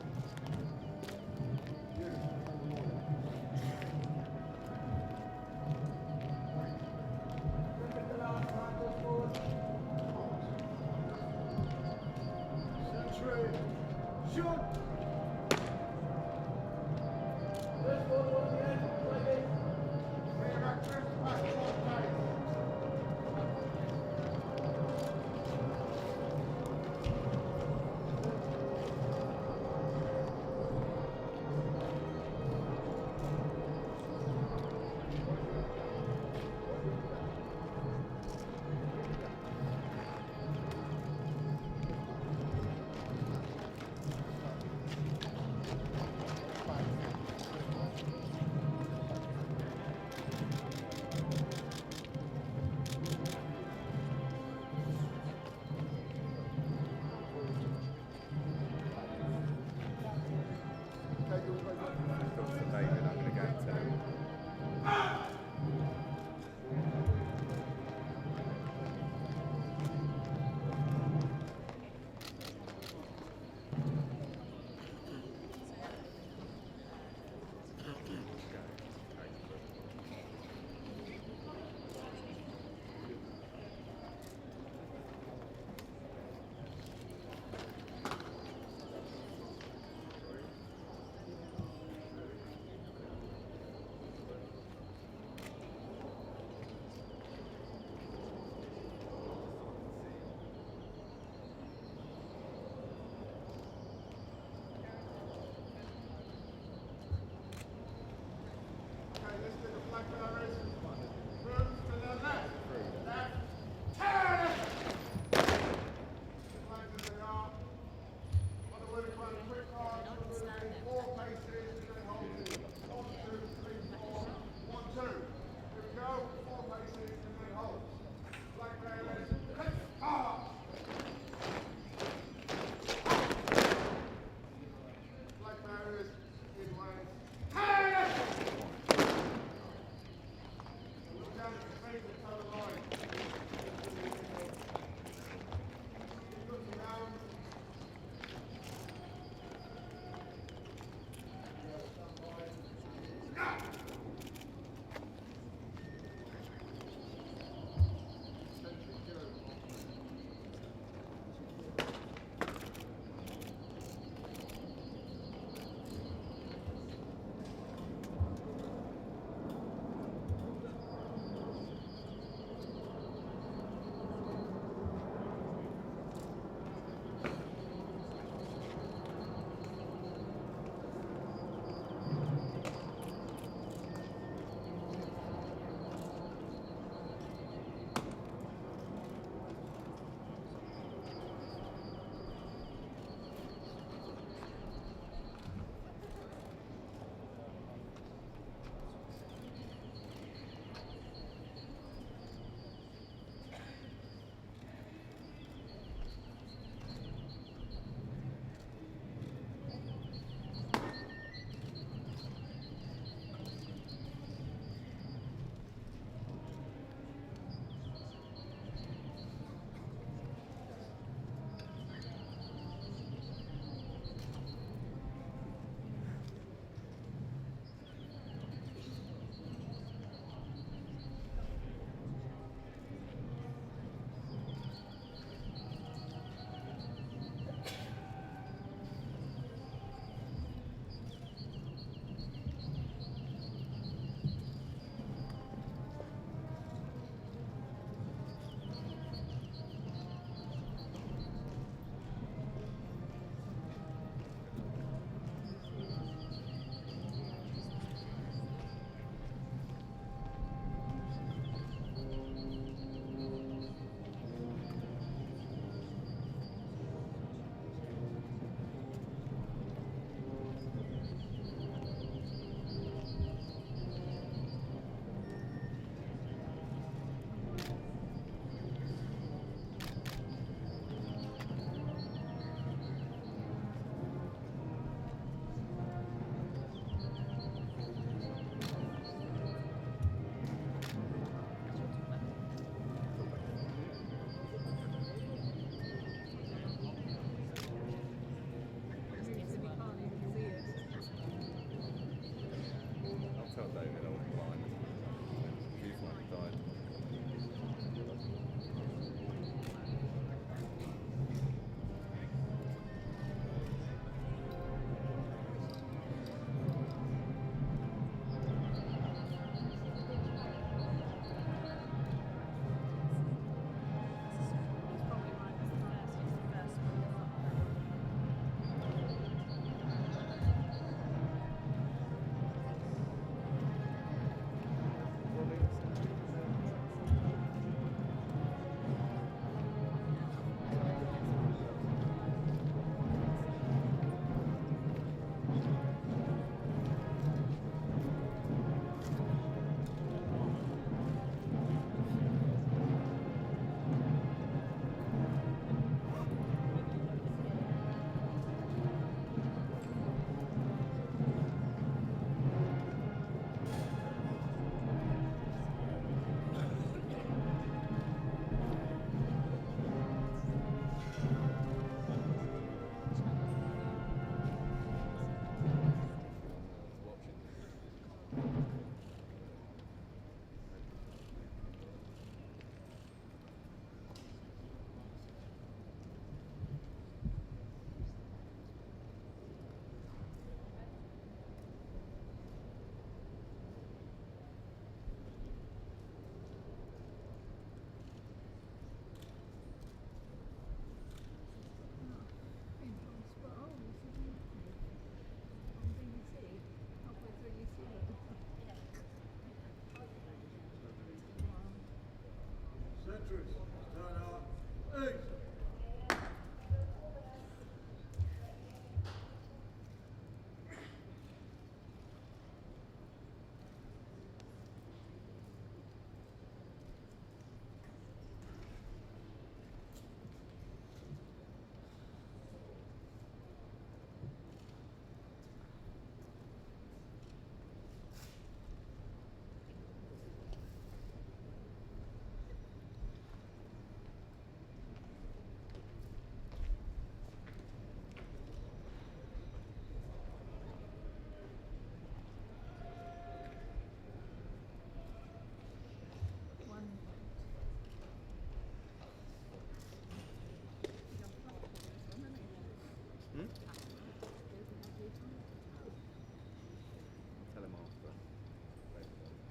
Tell him after.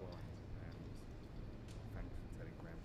Why? And thanks for telling Graham.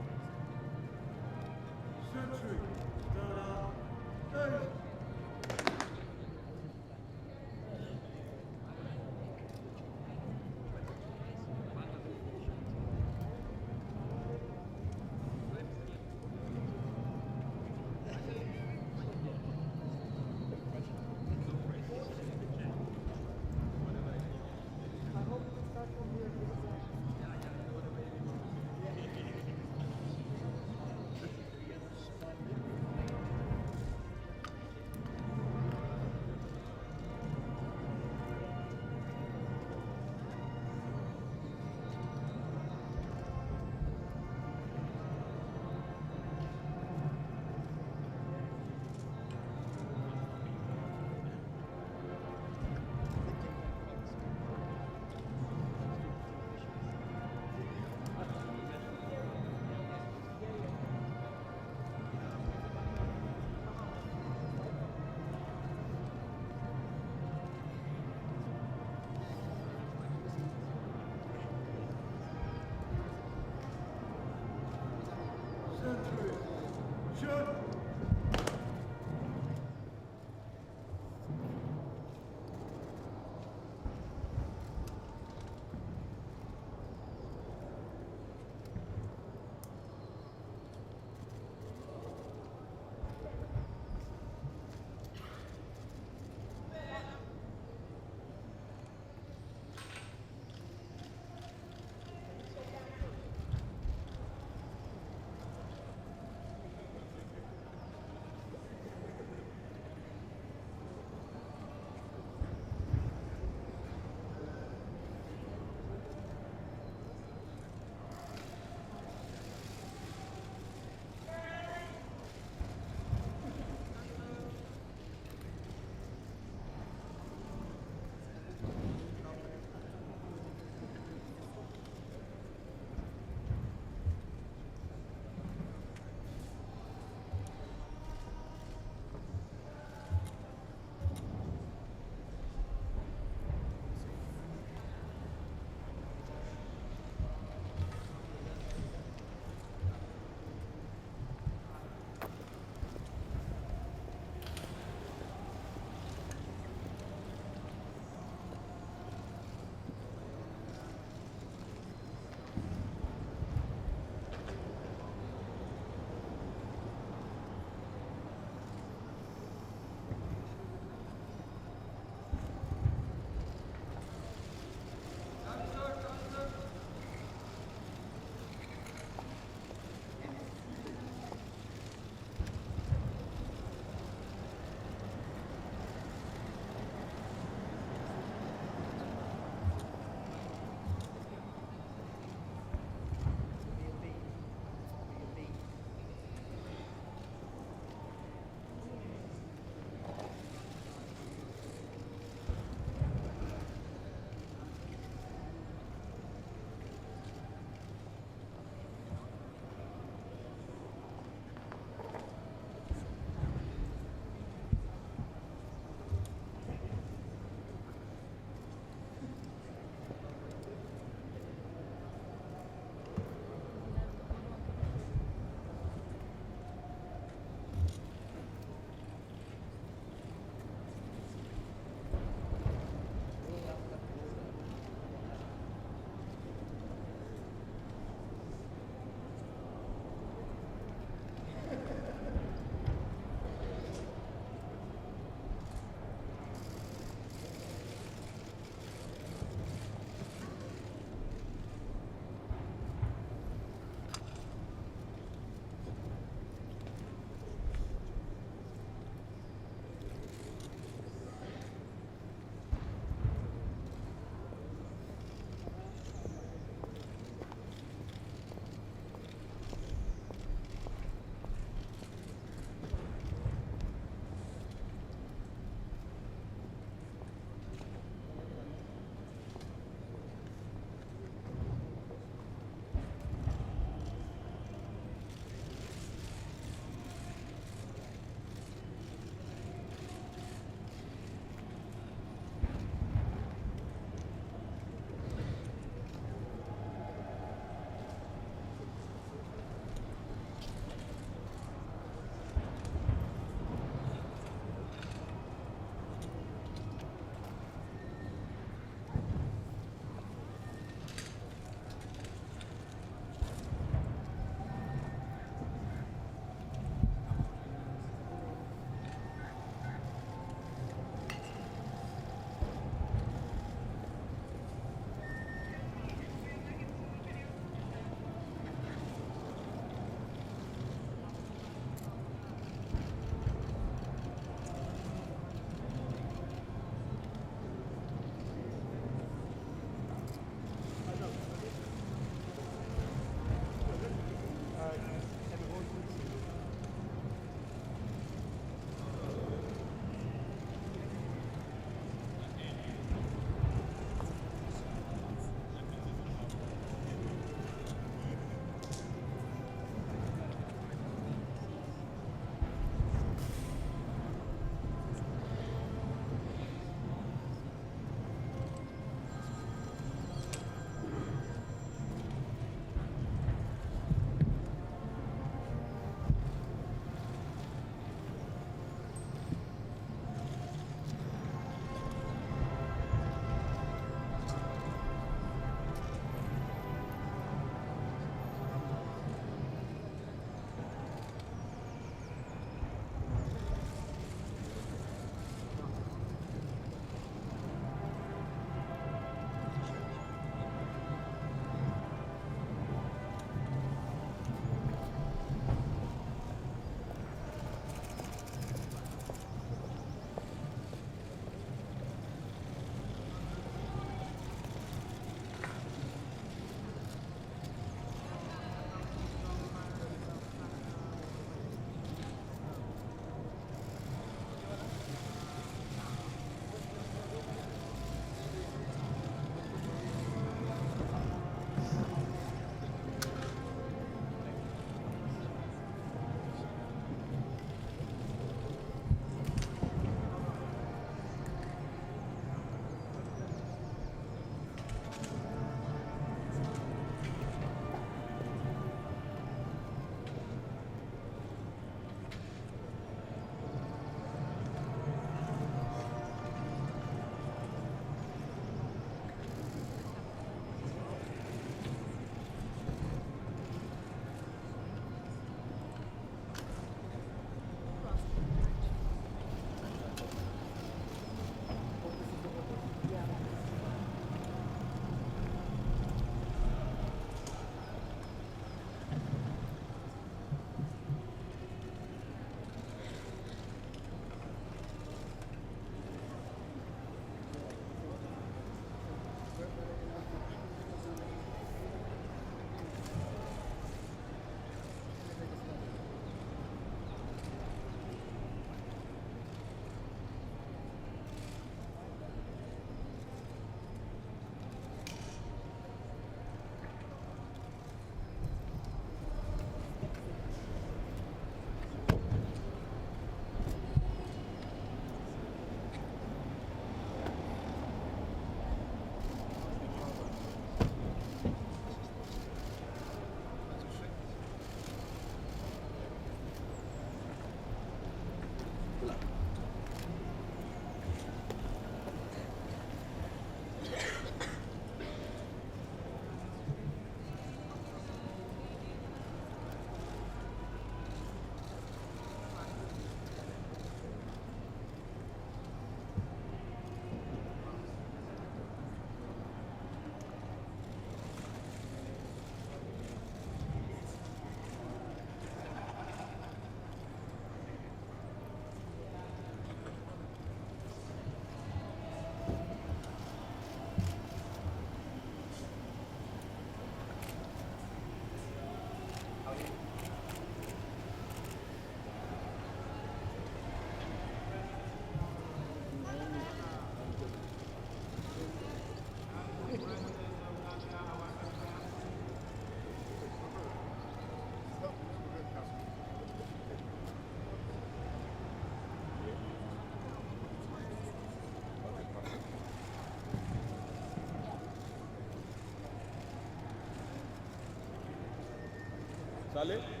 Dale.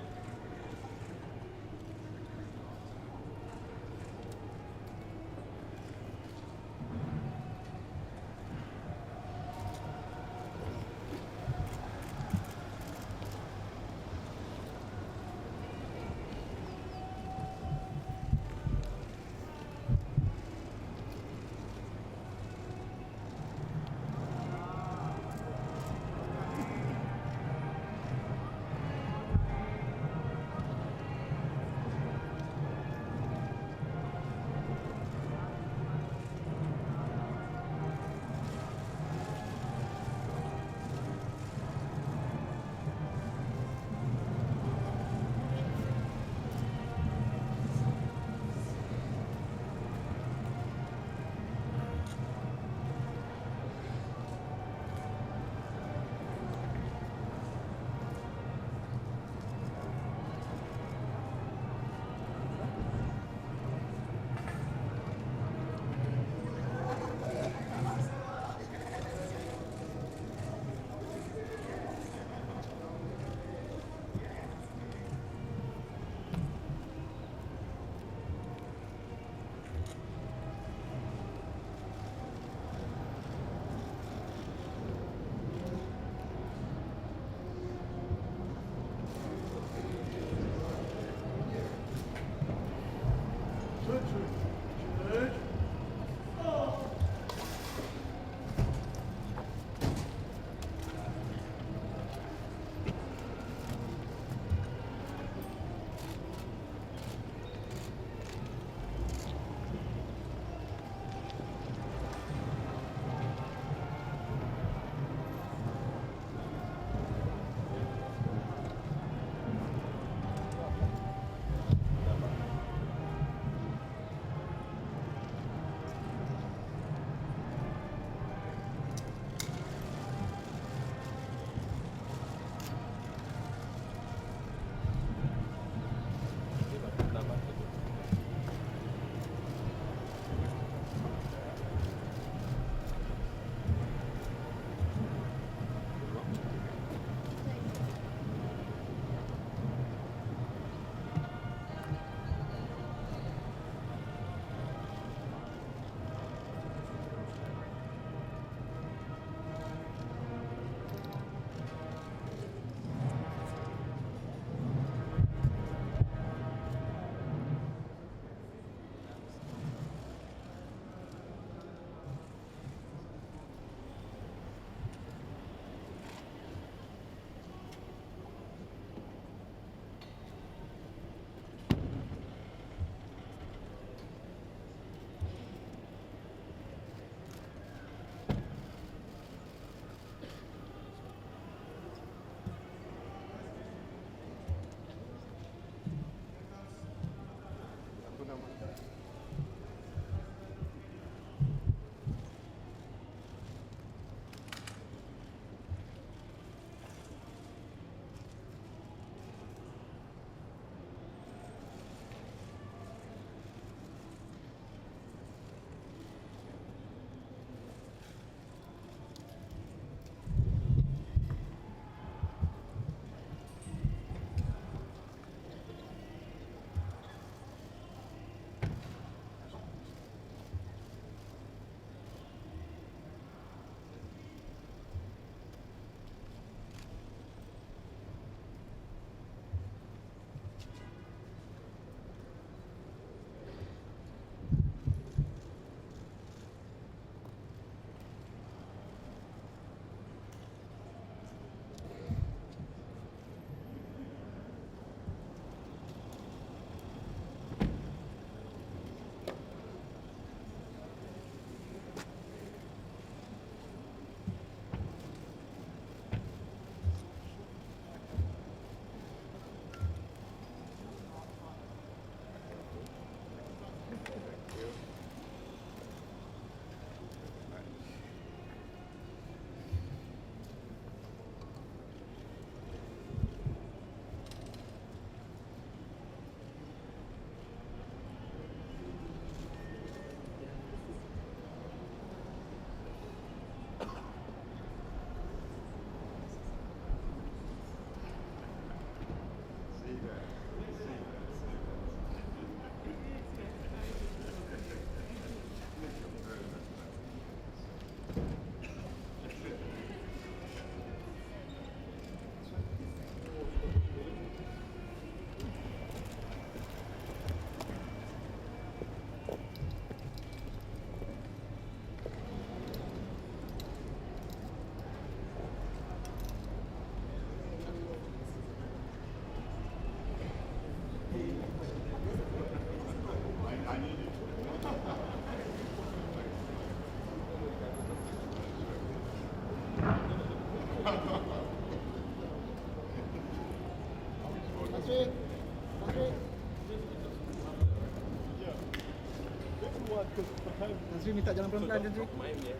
Nazri minta jalan pelan-pelan, Nazri. Main ya.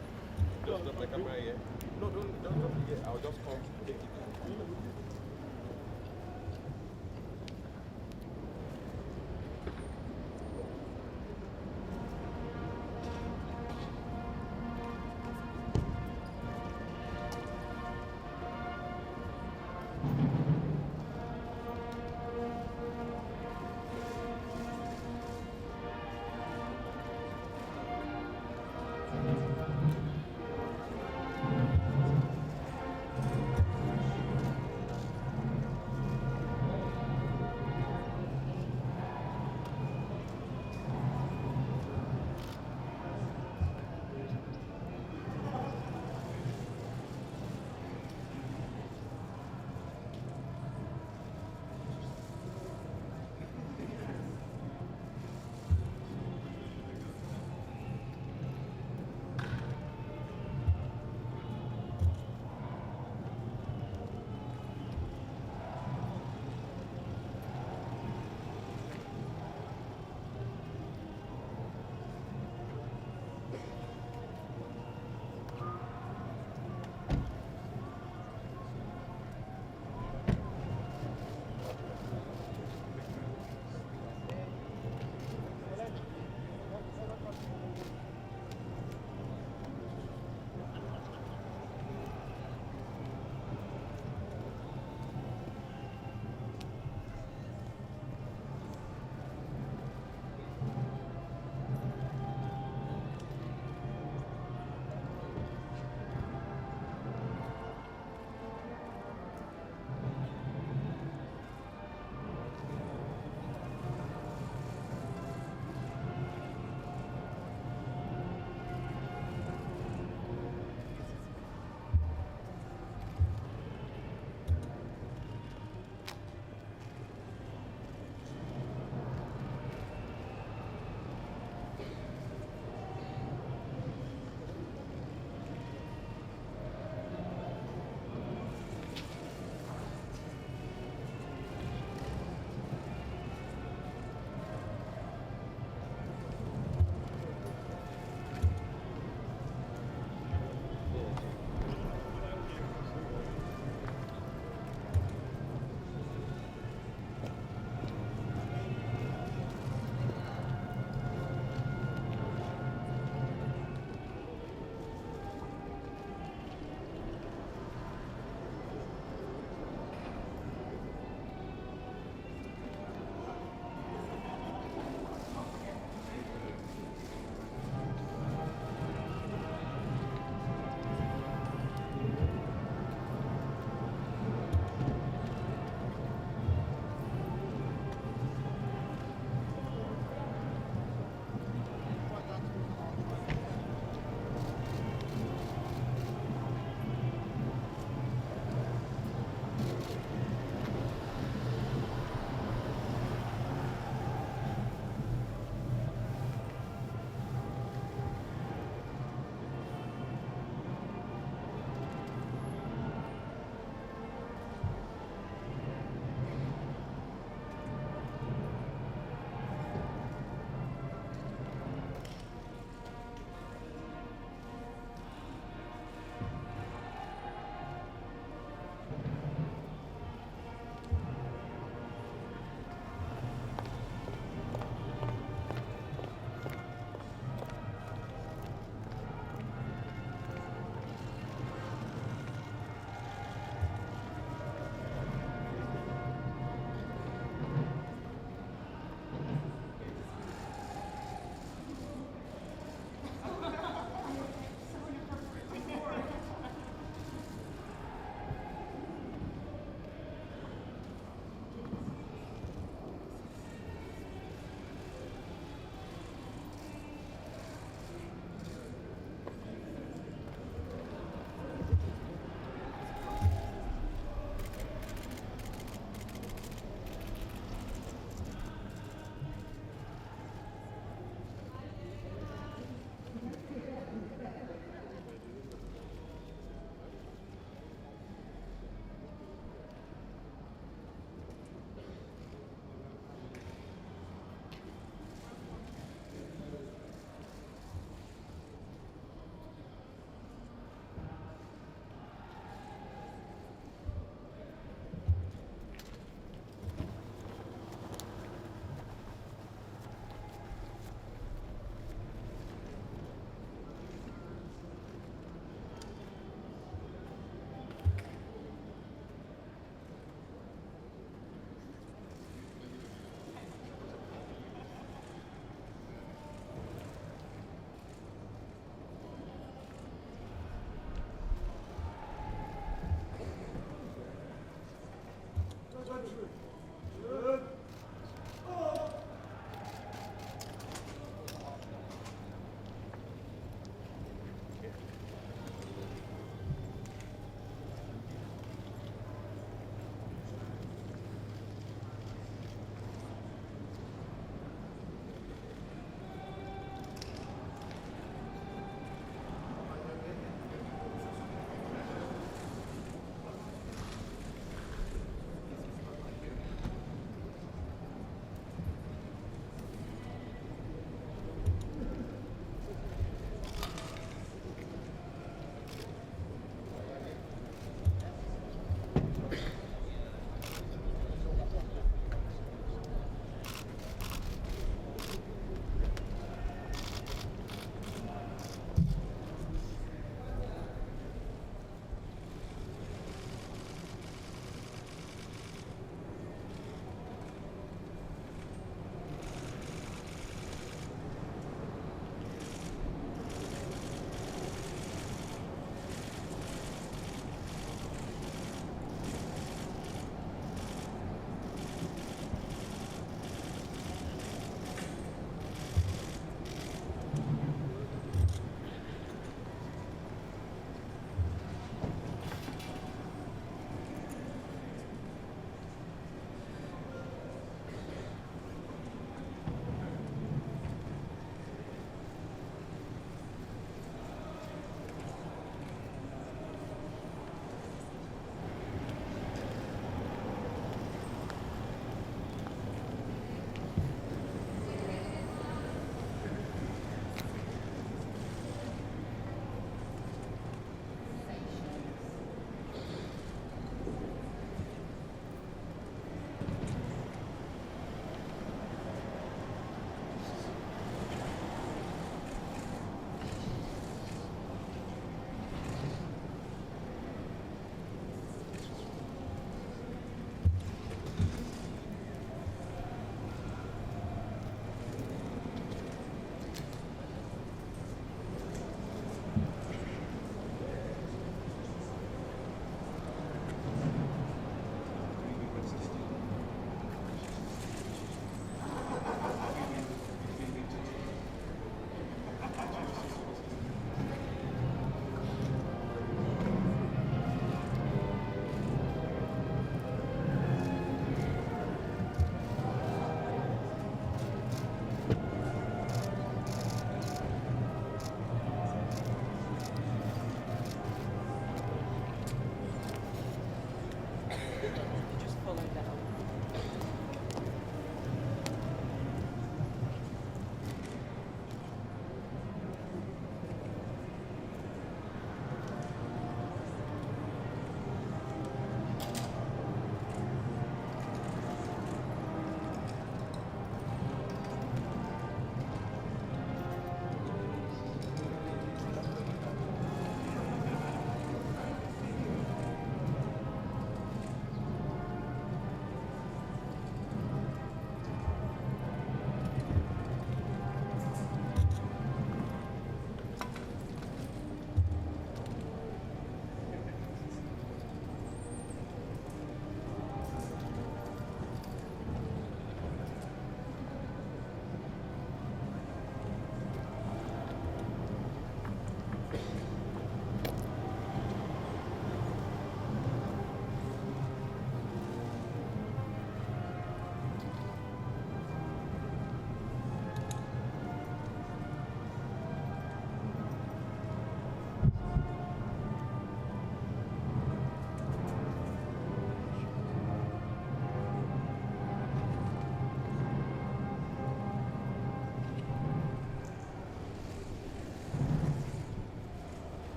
Just the camera ya. No, don't forget. I'll just come take it.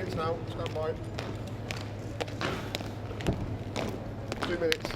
minutes now, stand by. 2 minutes.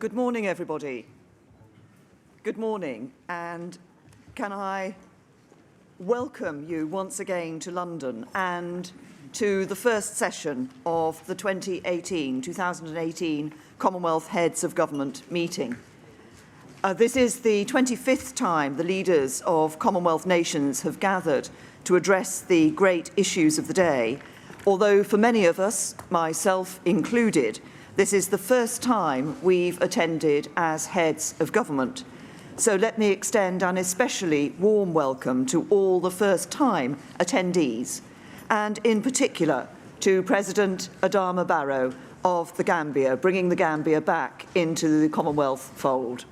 Good morning, everybody. Good morning, and can I welcome you once again to London and to the first session of the 2018 Commonwealth Heads of Government meeting. This is the 25th time the leaders of Commonwealth nations have gathered to address the great issues of the day, although for many of us, myself included, this is the first time we've attended as heads of government. So let me extend an especially warm welcome to all the first-time attendees, and in particular to President Adama Barrow of the Gambia, bringing the Gambia back into the Commonwealth fold.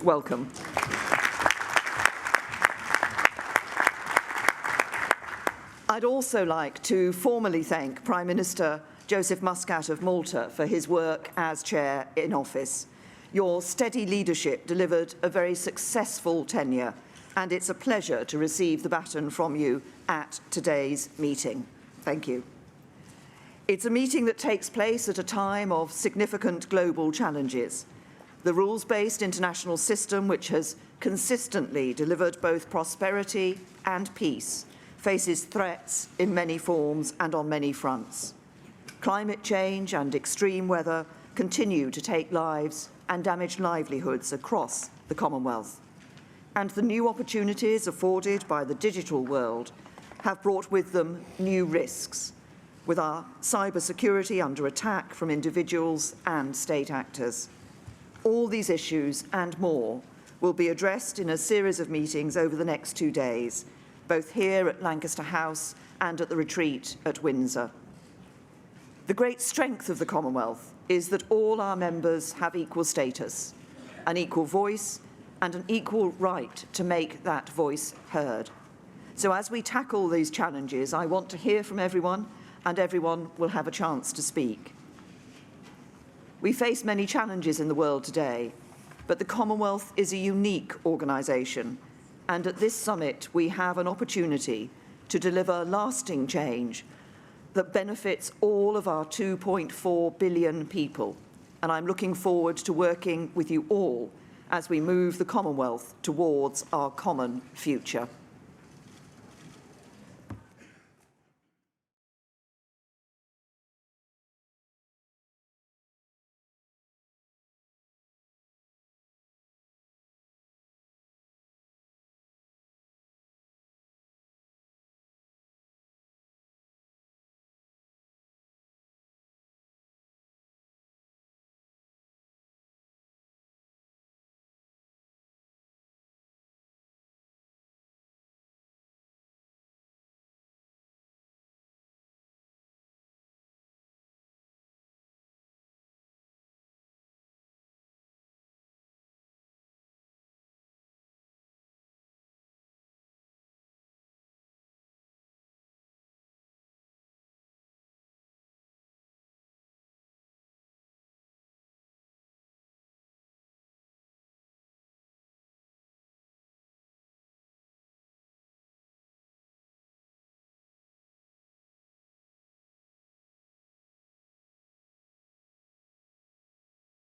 Welcome. I'd also like to formally thank Prime Minister Joseph Muscat of Malta for his work as chair in office. Your steady leadership delivered a very successful tenure, and it's a pleasure to receive the baton from you at today's meeting. Thank you. It's a meeting that takes place at a time of significant global challenges. The rules-based international system, which has consistently delivered both prosperity and peace, faces threats in many forms and on many fronts. Climate change and extreme weather continue to take lives and damage livelihoods across the Commonwealth. And the new opportunities afforded by the digital world have brought with them new risks, with our cybersecurity under attack from individuals and state actors. All these issues and more will be addressed in a series of meetings over the next 2 days, both here at Lancaster House and at the retreat at Windsor. The great strength of the Commonwealth is that all our members have equal status, an equal voice, and an equal right to make that voice heard. So as we tackle these challenges, I want to hear from everyone, and everyone will have a chance to speak. We face many challenges in the world today, but the Commonwealth is a unique organisation, and at this summit we have an opportunity to deliver lasting change that benefits all of our 2.4 billion people, and I'm looking forward to working with you all as we move the Commonwealth towards our common future.